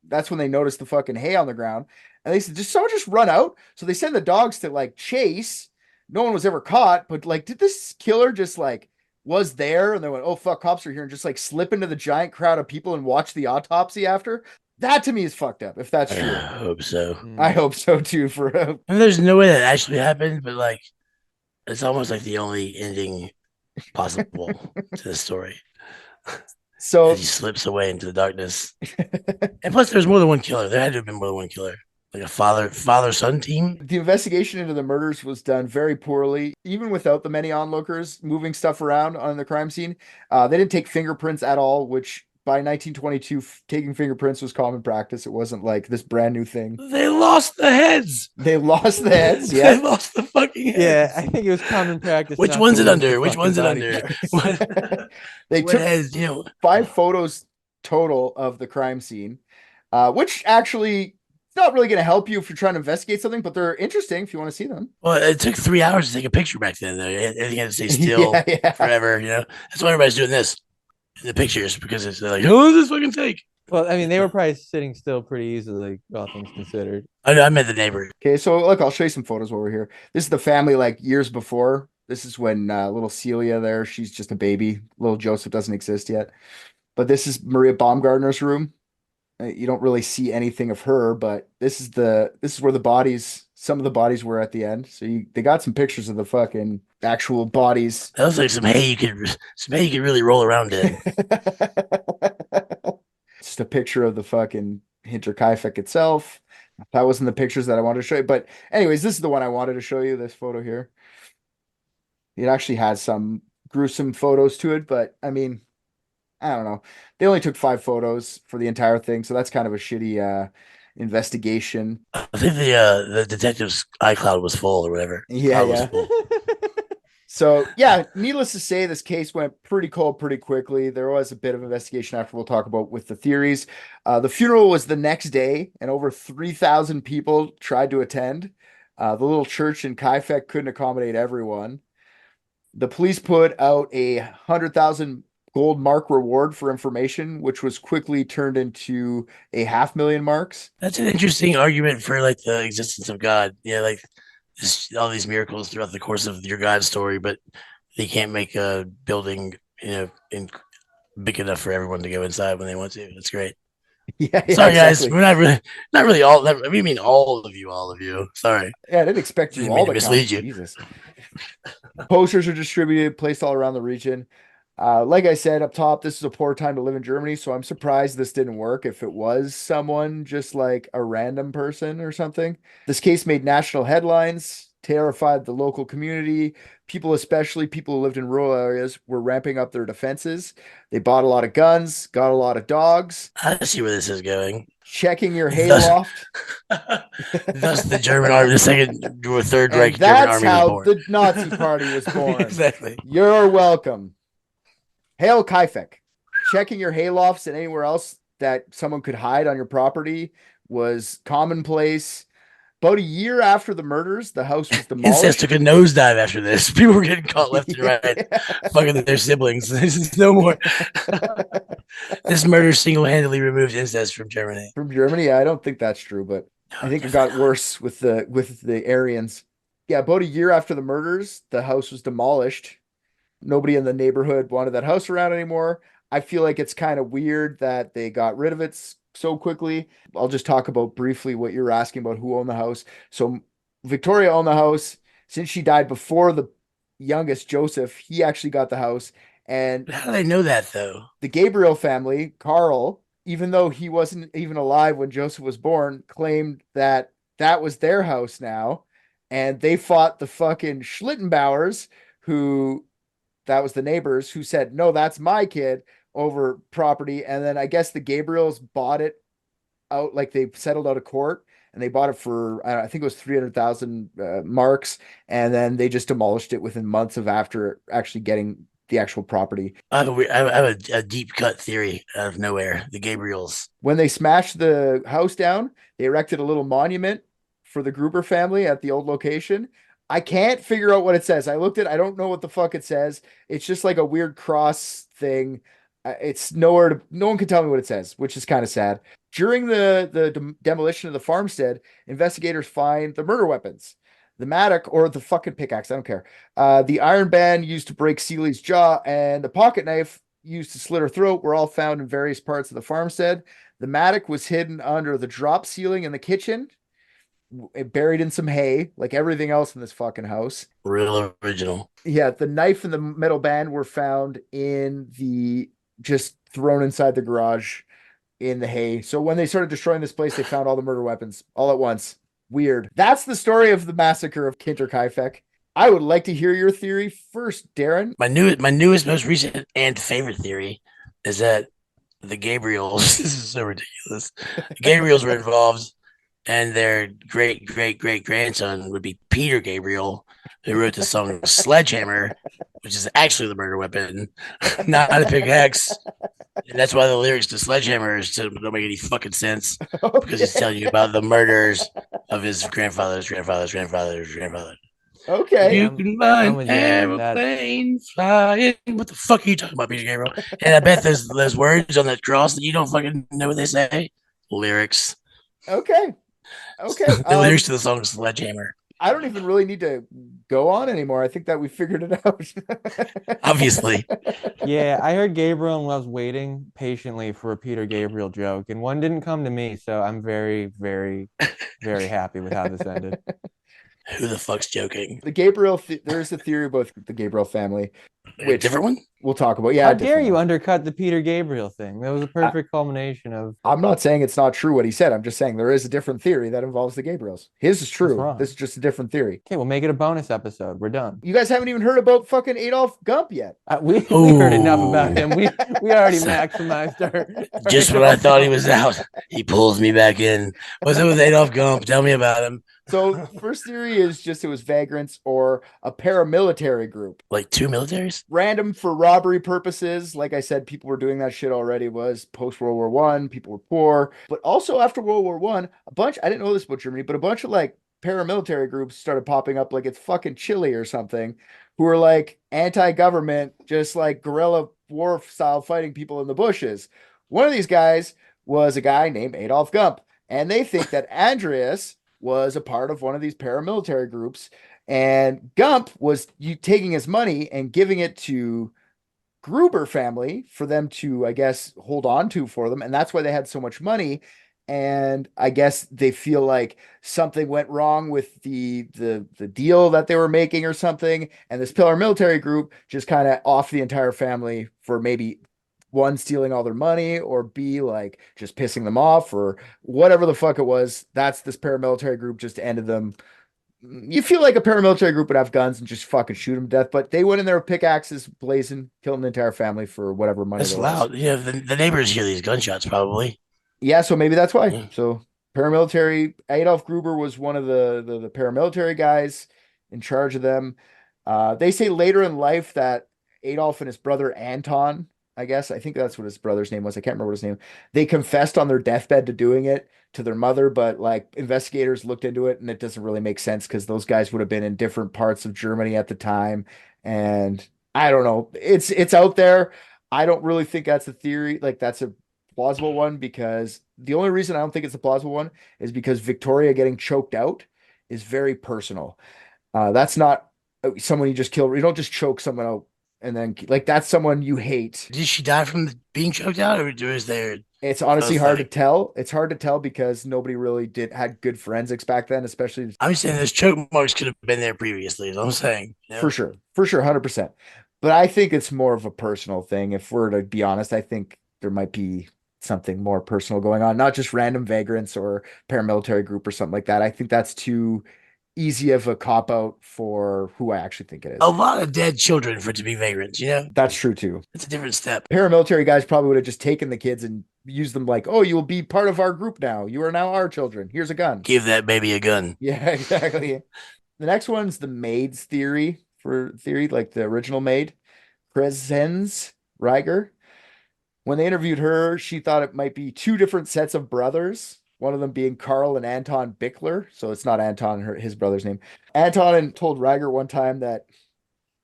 that's when they notice the fucking hay on the ground. And they said, did someone just run out? So they send the dogs to like chase. No one was ever caught, but like, did this killer just like was there? And they went, oh fuck, cops are here, and just like slip into the giant crowd of people and watch the autopsy after? That to me is fucked up, if that's true. I hope so. I hope so too. I mean, there's no way that actually happened, but like, it's almost like the only ending possible to the story. So he slips away into the darkness. And plus, there's more than one killer. There had to have been more than one killer. Like a father-son team. The investigation into the murders was done very poorly, even without the many onlookers moving stuff around on the crime scene. They didn't take fingerprints at all, which by 1922, taking fingerprints was common practice. It wasn't like this brand new thing. They lost the heads. They lost the heads. Yeah, they lost the fucking heads. Yeah, I think it was common practice. Which one's it under? Which one's it under? They took heads, 5 photos total of the crime scene, which actually it's not really going to help you if you're trying to investigate something, but they're interesting if you want to see them. Well, it took 3 hours to take a picture back then. Everything had to stay still forever. That's why everybody's doing this in the pictures, because it's like, how long does this fucking take? Well, I mean, they were probably sitting still pretty easily, all things considered. I met the neighbor. Okay, so look, I'll show you some photos while we're here. This is the family like years before. This is when little Celia there, she's just a baby. Little Joseph doesn't exist yet. But this is Maria Baumgartner's room. You don't really see anything of her, but this is where some of the bodies were at the end. So they got some pictures of the fucking actual bodies. That was like some hay you could really roll around in. Just a picture of the fucking Hinterkaifeck itself. That wasn't the pictures that I wanted to show you. But anyways, this is the one I wanted to show you, this photo here. It actually has some gruesome photos to it, but I mean, I don't know. They only took 5 photos for the entire thing, so that's kind of a shitty investigation. I think the detective's iCloud was full or whatever. Yeah, Cloud was yeah. full. So yeah, needless to say, this case went pretty cold pretty quickly. There was a bit of investigation after we'll talk about with the theories. The funeral was the next day, and over 3,000 people tried to attend. The little church in Kaifeck couldn't accommodate everyone. The police put out a 100,000 gold mark reward for information, which was quickly turned into a 500,000 marks. That's an interesting argument for like the existence of God. Yeah, like all these miracles throughout the course of your God story, but they can't make a building, big enough for everyone to go inside when they want to. That's great. Yeah, Sorry, guys, exactly. we're not really all. We mean all of you. Sorry, Yeah, I didn't expect you Didn't all mean to to come. mislead you. Jesus. Posters are distributed, placed all around the region. Like I said up top, this is a poor time to live in Germany, so I'm surprised this didn't work if it was someone just like a random person or something. This case made national headlines, terrified the local community. People, especially people who lived in rural areas, were ramping up their defenses. They bought a lot of guns, got a lot of dogs, I see where this is going. checking your Thus- hayloft. Thus, the German army, the second or third And Reich German that's army was how born. the Nazi Party was born. Exactly. You're welcome. Hail Kaifeck. Checking your haylofts and anywhere else that someone could hide on your property was commonplace. About a year after the murders, the house was demolished. Incest took a nosedive after this. People were getting caught left and right, fucking their siblings. There's no more. This murder single-handedly removed incest from Germany. From Germany, I don't think that's true, but I think it got worse with the Aryans. Yeah, about a year after the murders, the house was demolished. Nobody in the neighborhood wanted that house around anymore. I feel like it's kind of weird that they got rid of it so quickly. I'll just talk about briefly what you're asking about who owned the house. So Victoria owned the house. Since she died before the youngest, Joseph, he actually got the house. And How do they know that, though? the Gabriel family, Carl, even though he wasn't even alive when Joseph was born, claimed that that was their house now. And they fought the fucking Schlittenbauers, who that was the neighbors, who said, no, that's my kid, over property. And then I guess the Gabriels bought it out, like they settled out of court and they bought it for, I think it was 300,000 marks. And then they just demolished it within months of after actually getting the actual property. I have a deep cut theory out of nowhere. The Gabriels. When they smashed the house down, they erected a little monument for the Gruber family at the old location. I can't figure out what it says. I looked at, I don't know what the fuck it says. It's just like a weird cross thing. It's nowhere to, no one can tell me what it says, which is kind of sad. During the demolition of the farmstead, investigators find the murder weapons, the Mattock or the fucking pickaxe. I don't care. The iron band used to break Seeley's jaw and the pocket knife used to slit her throat were all found in various parts of the farmstead. The Mattock was hidden under the drop ceiling in the kitchen, buried in some hay, like everything else in this fucking house. Real original. Yeah, the knife and the metal band were found in the, just thrown inside the garage in the hay. So when they started destroying this place, they found all the murder weapons all at once. Weird. That's the story of the massacre of Hinterkaifeck. I would like to hear your theory first, Darren. My newest, most recent and favorite theory is that the Gabriels, this is so ridiculous. The Gabriels were involved, and their great grandson would be Peter Gabriel, who wrote the song Sledgehammer, which is actually the murder weapon, not a pickaxe. And that's why the lyrics to Sledgehammer don't make any fucking sense, because he's telling you about the murders of his grandfather. Okay. You can buy I'm an with you on that. airplane flying. What the fuck are you talking about, Peter Gabriel? And I bet those words on that cross that you don't fucking know what they say. Lyrics. Okay. The lyrics to the song Sledgehammer. I don't even really need to go on anymore. I think that we figured it out. Obviously. Yeah, I heard Gabriel and was waiting patiently for a Peter Gabriel joke, and one didn't come to me, so I'm very, very, very happy with how this ended. Who the fuck's joking? The Gabriel, there is a theory about the Gabriel family, A different one? we'll talk about. Yeah, How a dare different you one. undercut the Peter Gabriel thing? That was a perfect culmination of I'm not saying it's not true what he said. I'm just saying there is a different theory that involves the Gabriels. His is true. wrong? This is just a different theory. okay. We'll make it a bonus episode. We're done. You guys haven't even heard about fucking Adolf Gump yet. We heard enough Ooh. about him. We already maximized our Just when I thought he was out, he pulls me back in. What's up with Adolf Gump? Tell me about him. So first theory is just it was vagrants or a paramilitary group. Like 2 militaries? Random for robbery purposes. Like I said, people were doing that shit already. Was post World War One. People were poor, but also after World War One, a bunch. I didn't know this about Germany, but a bunch of like paramilitary groups started popping up, like it's fucking Chile or something, who are like anti-government, just like guerrilla war style fighting people in the bushes. One of these guys was a guy named Adolf Gump, and they think that Andreas was a part of one of these paramilitary groups, and Gump was taking his money and giving it to Gruber family for them to, I guess, hold on to for them, and that's why they had so much money. And I guess they feel like something went wrong with the deal that they were making or something, and this paramilitary group just kind of off the entire family for maybe one, stealing all their money, or B, like just pissing them off, or whatever the fuck it was. That's this paramilitary group just ended them. You feel like a paramilitary group would have guns and just fucking shoot them to death, but they went in there with pickaxes blazing, killing the entire family for whatever money. That's loud. Yeah, the neighbors hear these gunshots probably. Yeah, so maybe that's why. Yeah. So paramilitary, Adolf Gruber was one of the paramilitary guys in charge of them. They say later in life that Adolf and his brother Anton, I think that's what his brother's name was. I can't remember his name. They confessed on their deathbed to doing it to their mother, but like investigators looked into it and it doesn't really make sense because those guys would have been in different parts of Germany at the time. And I don't know. It's out there. I don't really think that's a theory. Like that's a plausible one, because the only reason I don't think it's a plausible one is because Victoria getting choked out is very personal. That's not someone you just kill. You don't just choke someone out and then like that's someone you hate. Did she die from being choked out, or is there? It's honestly hard to thing. tell. It's hard to tell because nobody really had good forensics back then, especially I'm saying those choke marks could have been there previously. Is what I'm saying. You know? for sure, 100%. But I think it's more of a personal thing. If we're to be honest, I think there might be something more personal going on, not just random vagrants or paramilitary group or something like that. I think that's too easy of a cop out for who I actually think it is. A lot of dead children for it to be vagrants. You know, That's true too. it's a different step. Paramilitary guys probably would have just taken the kids and used them like, oh, you will be part of our group now. You are now our children. Here's a gun. Give that baby a gun. Yeah, exactly. The next one's the maid's theory, like the original maid, Crescens Reiger. When they interviewed her, she thought it might be two different sets of brothers, one of them being Carl and Anton Bickler. So it's not Anton, his brother's name. Anton told Reiger one time that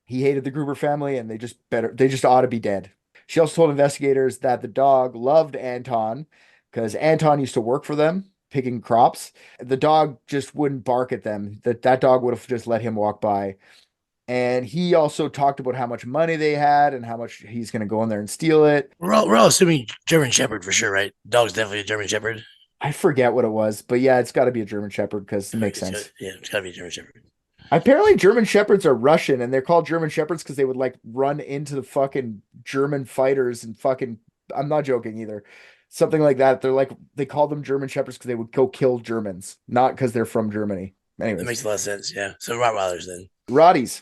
he hated the Gruber family and they just ought to be dead. She also told investigators that the dog loved Anton because Anton used to work for them picking crops. The dog just wouldn't bark at them. That dog would have just let him walk by. And he also talked about how much money they had and how much he's going to go in there and steal it. We're all assuming German Shepherd for sure, right? Dog's definitely a German Shepherd. I forget what it was, but yeah, it's got to be a German Shepherd because it makes sense. It's got to be a German Shepherd. Apparently, German Shepherds are Russian, and they're called German Shepherds because they would like run into the fucking German fighters and fucking. I'm not joking either. Something like that. They call them German Shepherds because they would go kill Germans, not because they're from Germany. Anyways, That makes a lot of sense. Yeah. So Rottweilers then. Rotties.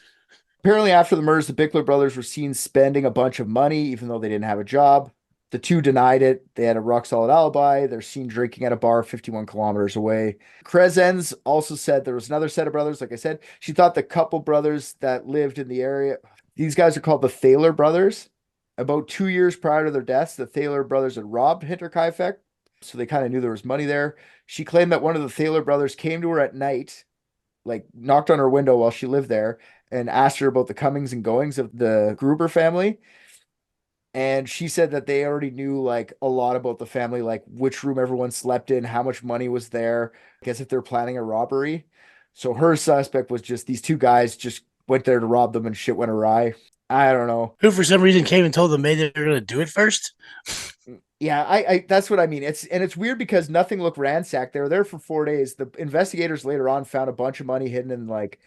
Apparently, after the murders, the Bickler brothers were seen spending a bunch of money, even though they didn't have a job. The two denied it. They had a rock-solid alibi. They're seen drinking at a bar 51 kilometers away. Crescens also said there was another set of brothers. Like I said, she thought the couple brothers that lived in the area, these guys are called the Thaler brothers. About 2 years prior to their deaths, the Thaler brothers had robbed Hinterkaifeck, so they kind of knew there was money there. She claimed that one of the Thaler brothers came to her at night, like knocked on her window while she lived there, and asked her about the comings and goings of the Gruber family. And she said that they already knew like a lot about the family, like which room everyone slept in, how much money was there, I guess if they're planning a robbery. So her suspect was just these two guys just went there to rob them and shit went awry. I don't know. Who for some reason came and told the maid they were going to do it first? Yeah, I that's what I mean. It's weird because nothing looked ransacked. They were there for 4 days. The investigators later on found a bunch of money hidden in like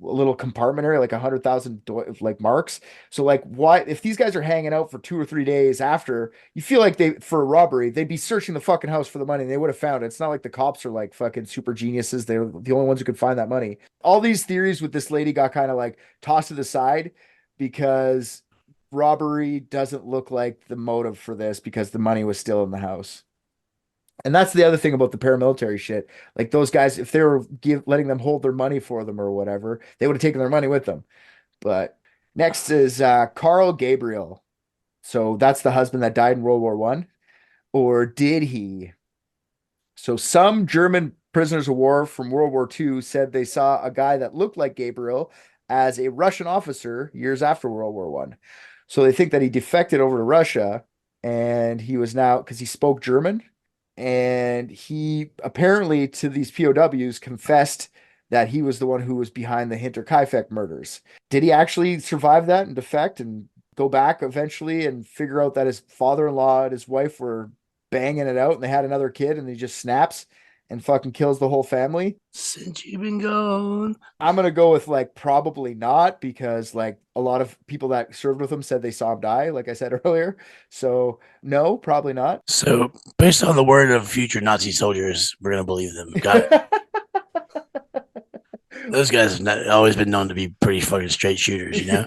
a little compartment area, like 100,000 like marks. So like, why if these guys are hanging out for 2 or 3 days after, you feel like they for a robbery, they'd be searching the fucking house for the money and they would have found it. It's not like the cops are like fucking super geniuses. They're the only ones who could find that money. All these theories with this lady got kind of like tossed to the side because robbery doesn't look like the motive for this because the money was still in the house. And that's the other thing about the paramilitary shit. Like those guys, if they were letting them hold their money for them or whatever, they would have taken their money with them. But next is Carl Gabriel. So that's the husband that died in World War One, or did he? So some German prisoners of war from World War II said they saw a guy that looked like Gabriel as a Russian officer years after World War One. So they think that he defected over to Russia and he was now because he spoke German and he apparently to these POWs confessed that he was the one who was behind the Hinterkaifeck murders. Did he actually survive that and defect and go back eventually and figure out that his father-in-law and his wife were banging it out and they had another kid and he just snaps and fucking kills the whole family? Since you've been gone. I'm gonna go with like probably not because like a lot of people that served with him said they saw him die, like I said earlier. So no, probably not. So based on the word of future Nazi soldiers, we're gonna believe them. Got it. Those guys have always been known to be pretty fucking straight shooters, you know?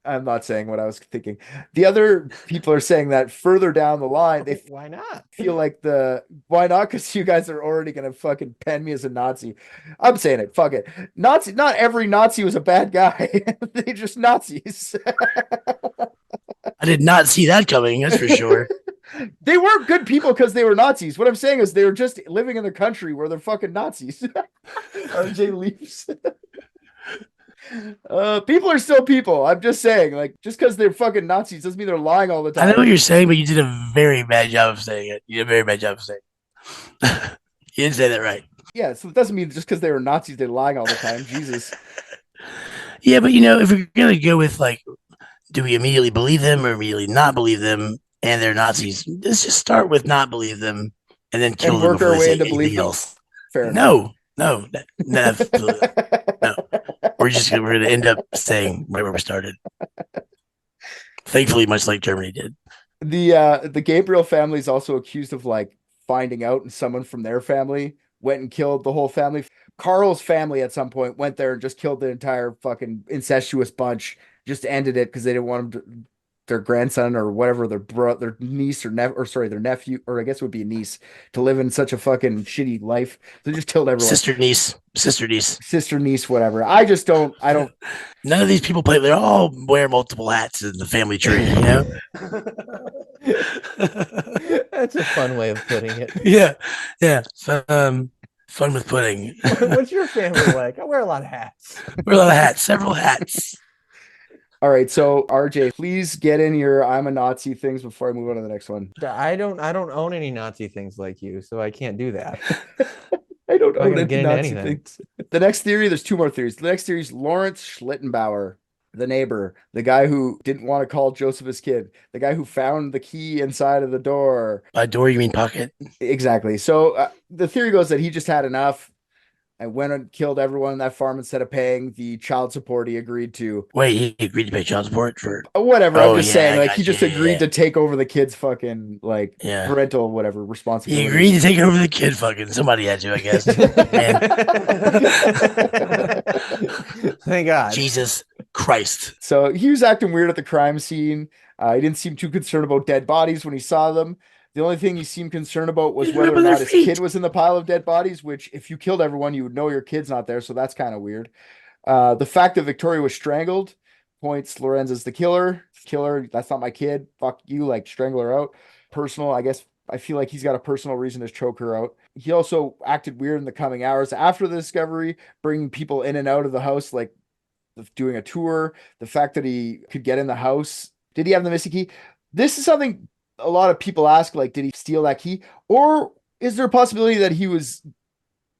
I'm not saying what I was thinking. The other people are saying that further down the line, they Why not? feel like why not? Because you guys are already gonna fucking pen me as a Nazi. I'm saying it. Fuck it. Nazi. Not every Nazi was a bad guy. They just Nazis. I did not see that coming, that's for sure. They weren't good people because they were Nazis. What I'm saying is they were just living in the country where they're fucking Nazis. RJ leaves. People are still people. I'm just saying, like, just because they're fucking Nazis doesn't mean they're lying all the time. I know what you're saying, but you did a very bad job of saying it. You did a very bad job of saying it. You didn't say that right. Yeah, so it doesn't mean just because they were Nazis, they're lying all the time. Jesus. Yeah, but you know, if we're gonna go with like, do we immediately believe them or immediately not believe them? And they're Nazis. Let's just start with not believe them, and then kill And them work before our they way say into anything believe them? else. Fair enough. No. No. We're gonna end up staying right where we started. Thankfully, much like Germany did. The Gabriel family is also accused of like finding out and someone from their family went and killed the whole family. Carl's family at some point went there and just killed the entire fucking incestuous bunch, just ended it because they didn't want them to, their grandson or whatever, their niece or their nephew, or I guess it would be a niece, to live in such a fucking shitty life. They just killed everyone. Sister niece, whatever. I don't. None of these people play. They all wear multiple hats in the family tree, you know? That's a fun way of putting it. Yeah. Fun with pudding. What's your family like? I wear a lot of hats. Wear a lot of hats, several hats. All right, so RJ, please get in your I'm a Nazi things before I move on to the next one. I don't own any Nazi things like you, so I can't do that. I don't I'm own gonna any get into Nazi anything. things. The next theory, there's two more theories. The next theory is Lawrence Schlittenbauer, the neighbor, the guy who didn't want to call Joseph his kid, the guy who found the key inside of the door. By door, you mean pocket? Exactly. So the theory goes that he just had enough and went and killed everyone in that farm instead of paying the child support he agreed to. Wait, he agreed to pay child support for whatever. Oh, I'm just yeah, saying, I like got he just you, agreed yeah. to take over the kid's fucking like Yeah. parental whatever He responsibility. agreed to take over the kid. Fucking somebody had to, I guess. Man, Thank God. Jesus Christ. So he was acting weird at the crime scene. He didn't seem too concerned about dead bodies when he saw them. The only thing he seemed concerned about was He's whether or rubbing their not his feet. kid was in the pile of dead bodies, which if you killed everyone, you would know your kid's not there. So that's kind of weird. The fact that Victoria was strangled points Lorenz as the killer. That's not my kid. Fuck you, like strangle her out. Personal, I guess. I feel like he's got a personal reason to choke her out. He also acted weird in the coming hours after the discovery, bringing people in and out of the house, like doing a tour. The fact that he could get in the house. Did he have the missing key? This is something a lot of people ask, like, did he steal that key? Or is there a possibility that he was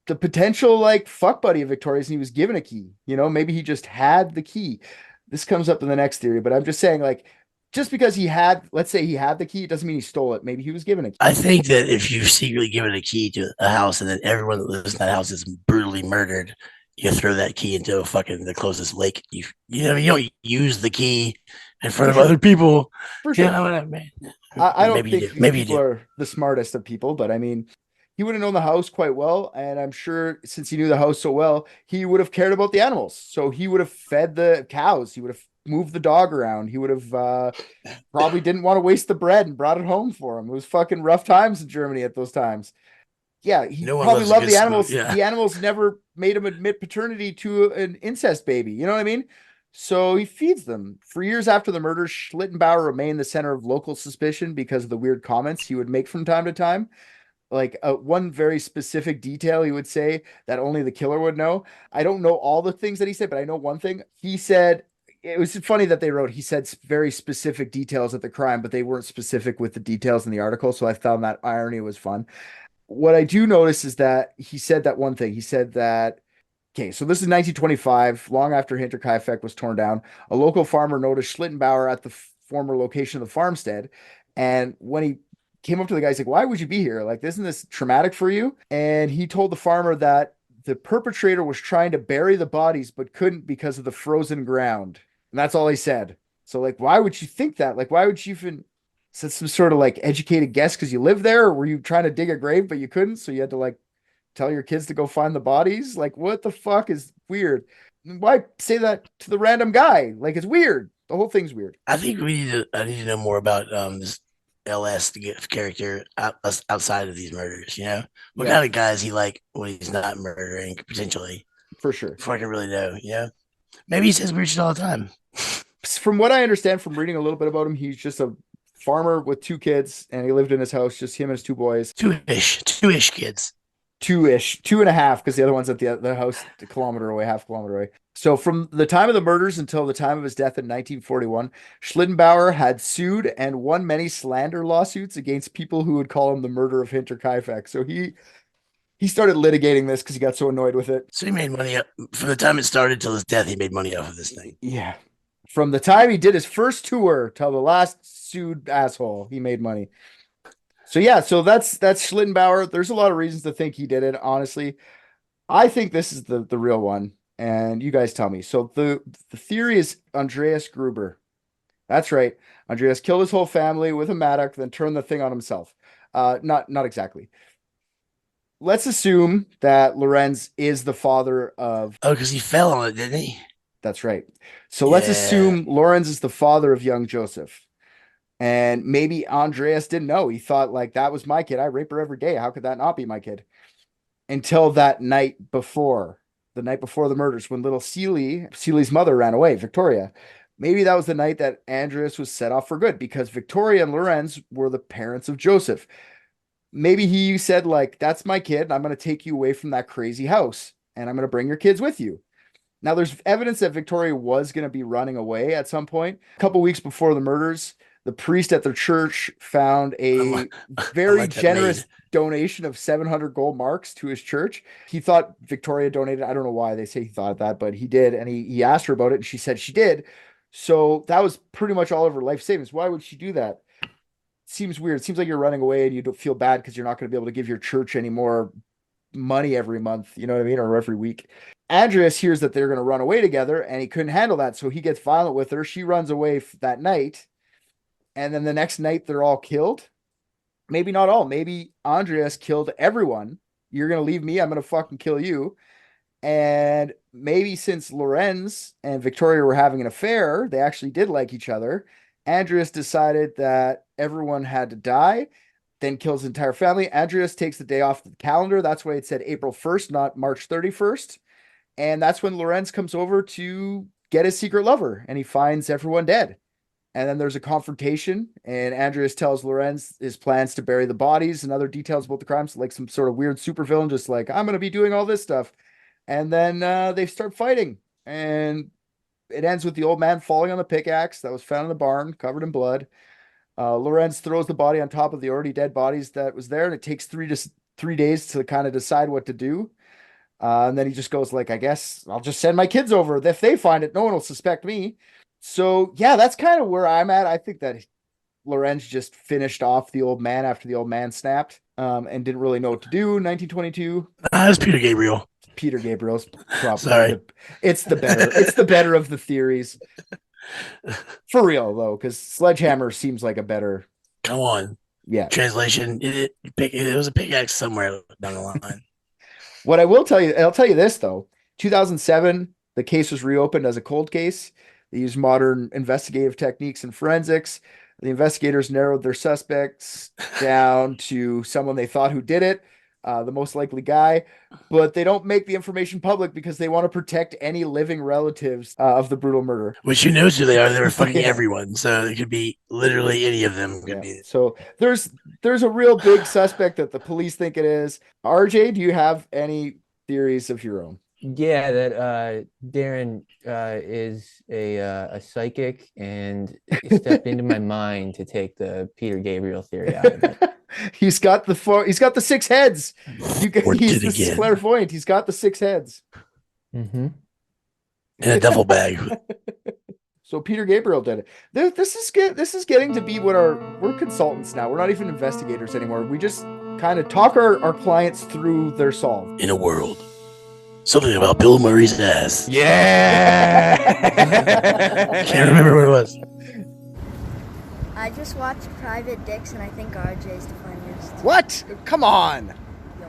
the potential, like, fuck buddy of Victoria's and he was given a key? You know, maybe he just had the key. This comes up in the next theory, but I'm just saying, like, just because let's say he had the key, doesn't mean he stole it. Maybe he was given a key. I think that if you secretly given a key to a house and then everyone that lives in that house is brutally murdered, you throw that key into the closest lake. You don't use the key in front of other people. For sure. You know what I mean? I don't Maybe think these people are the smartest of people, but I mean, he would have known the house quite well. And I'm sure since he knew the house so well, he would have cared about the animals. So he would have fed the cows. He would have moved the dog around. He would have probably didn't want to waste the bread and brought it home for him. It was fucking rough times in Germany at those times. Yeah, he probably loved the animals. Yeah. The animals never made him admit paternity to an incest baby. You know what I mean? So he feeds them. For years after the murder, Schlittenbauer remained the center of local suspicion because of the weird comments he would make from time to time. Like one very specific detail he would say that only the killer would know. I don't know all the things that he said, but I know one thing. He said, it was funny that they wrote, he said very specific details of the crime, but they weren't specific with the details in the article. So I found that irony was fun. What I do notice is that he said that one thing. He said that, okay, so this is 1925, long after Hinterkaifeck was torn down. A local farmer noticed Schlittenbauer at the former location of the farmstead. And when he came up to the guy, he's like, why would you be here? Like, isn't this traumatic for you? And he told the farmer that the perpetrator was trying to bury the bodies, but couldn't because of the frozen ground. And that's all he said. So, like, why would you think that? Like, why would you even... Is that some sort of like educated guess because you live there, or were you trying to dig a grave but you couldn't, so you had to like tell your kids to go find the bodies? Like, what the fuck is weird? Why say that to the random guy? Like, it's weird. The whole thing's weird. I think I need to know more about this LS character outside of these murders. You know, what kind of guy is he like when he's not murdering potentially? For sure. Before I can really know, maybe he says weird shit all the time. From what I understand from reading a little bit about him, he's just a farmer with 2 kids, and he lived in his house, just him and his 2 boys. Two-ish kids. 2.5, because the other one's at the house a kilometer away, half kilometer away. So from the time of the murders until the time of his death in 1941, Schlittenbauer had sued and won many slander lawsuits against people who would call him the murderer of Hinterkaifeck. So he started litigating this because he got so annoyed with it. So he made money from the time it started till his death. He made money off of this thing. Yeah. From the time he did his first tour till the last sued asshole, he made money. So yeah, so that's Schlittenbauer. There's a lot of reasons to think he did it. Honestly, I think this is the real one, and you guys tell me. So the theory is Andreas Gruber. That's right. Andreas killed his whole family with a Mattock, then turned the thing on himself. Not exactly. Let's assume that Lorenz is the father of. Oh, because he fell on it, didn't he? That's right. So let's assume Lorenz is the father of young Joseph. And maybe Andreas didn't know. He thought, like, that was my kid. I rape her every day. How could that not be my kid? Until that night before, the night before the murders, when little Celie's mother ran away, Victoria. Maybe that was the night that Andreas was set off for good, because Victoria and Lorenz were the parents of Joseph. Maybe he said, like, that's my kid, and I'm going to take you away from that crazy house, and I'm going to bring your kids with you. Now, there's evidence that Victoria was going to be running away at some point. A couple weeks before the murders, the priest at their church found a very generous donation of 700 gold marks to his church. He thought Victoria donated. I don't know why they say he thought that, but he did. And he asked her about it, and she said she did. So that was pretty much all of her life savings. Why would she do that? Seems weird. It seems like you're running away and you don't feel bad because you're not going to be able to give your church any more money every month, you know what I mean, or every week. Andreas hears that they're going to run away together, and he couldn't handle that, so he gets violent with her. She runs away that night, and then the next night they're all killed. Maybe not all. Maybe Andreas killed everyone. You're going to leave me, I'm going to fucking kill you. And maybe since Lorenz and Victoria were having an affair, they actually did like each other. Andreas decided that everyone had to die, then kills the entire family. Andreas takes the day off the calendar. That's why it said April 1st, not March 31st. And that's when Lorenz comes over to get his secret lover, and he finds everyone dead. And then there's a confrontation, and Andreas tells Lorenz his plans to bury the bodies and other details about the crimes, like some sort of weird supervillain, just like, I'm going to be doing all this stuff. And then they start fighting, and it ends with the old man falling on the pickaxe that was found in the barn, covered in blood. Lorenz throws the body on top of the already dead bodies that was there, and it takes 3 days to kind of decide what to do. And then he just goes like, I guess I'll just send my kids over. If they find it, no one will suspect me. So yeah, that's kind of where I'm at. I think that Lorenz just finished off the old man after the old man snapped, and didn't really know what to do in 1922. It's Peter Gabriel. Peter Gabriel's probably Sorry. it's the better of the theories. For real though, because Sledgehammer seems like a better. Come on. Yeah. Translation. It was a pickaxe somewhere down the line. What I will tell you, I'll tell you this though. 2007, the case was reopened as a cold case. They used modern investigative techniques and forensics. The investigators narrowed their suspects down to someone they thought who did it, the most likely guy, but they don't make the information public because they want to protect any living relatives of the brutal murder. Which who knows who they are? They were fucking Yeah. everyone. So it could be literally any of them. Could be. So there's a real big suspect that the police think it is. RJ, do you have any theories of your own? Yeah, that Darren is a psychic and stepped into my mind to take the Peter Gabriel theory out of it. He's got the 6 heads. He's the again. clairvoyant. He's got the 6 heads. Mm-hmm. In a duffel bag. So Peter Gabriel did it. This is getting to be what we're consultants now. We're not even investigators anymore. We just kind of talk our clients through their solve. In a world. Something about Bill Murray's ass. Yeah. Can't remember what it was. I just watched Private Dicks and I think RJ's the funniest. What? Come on.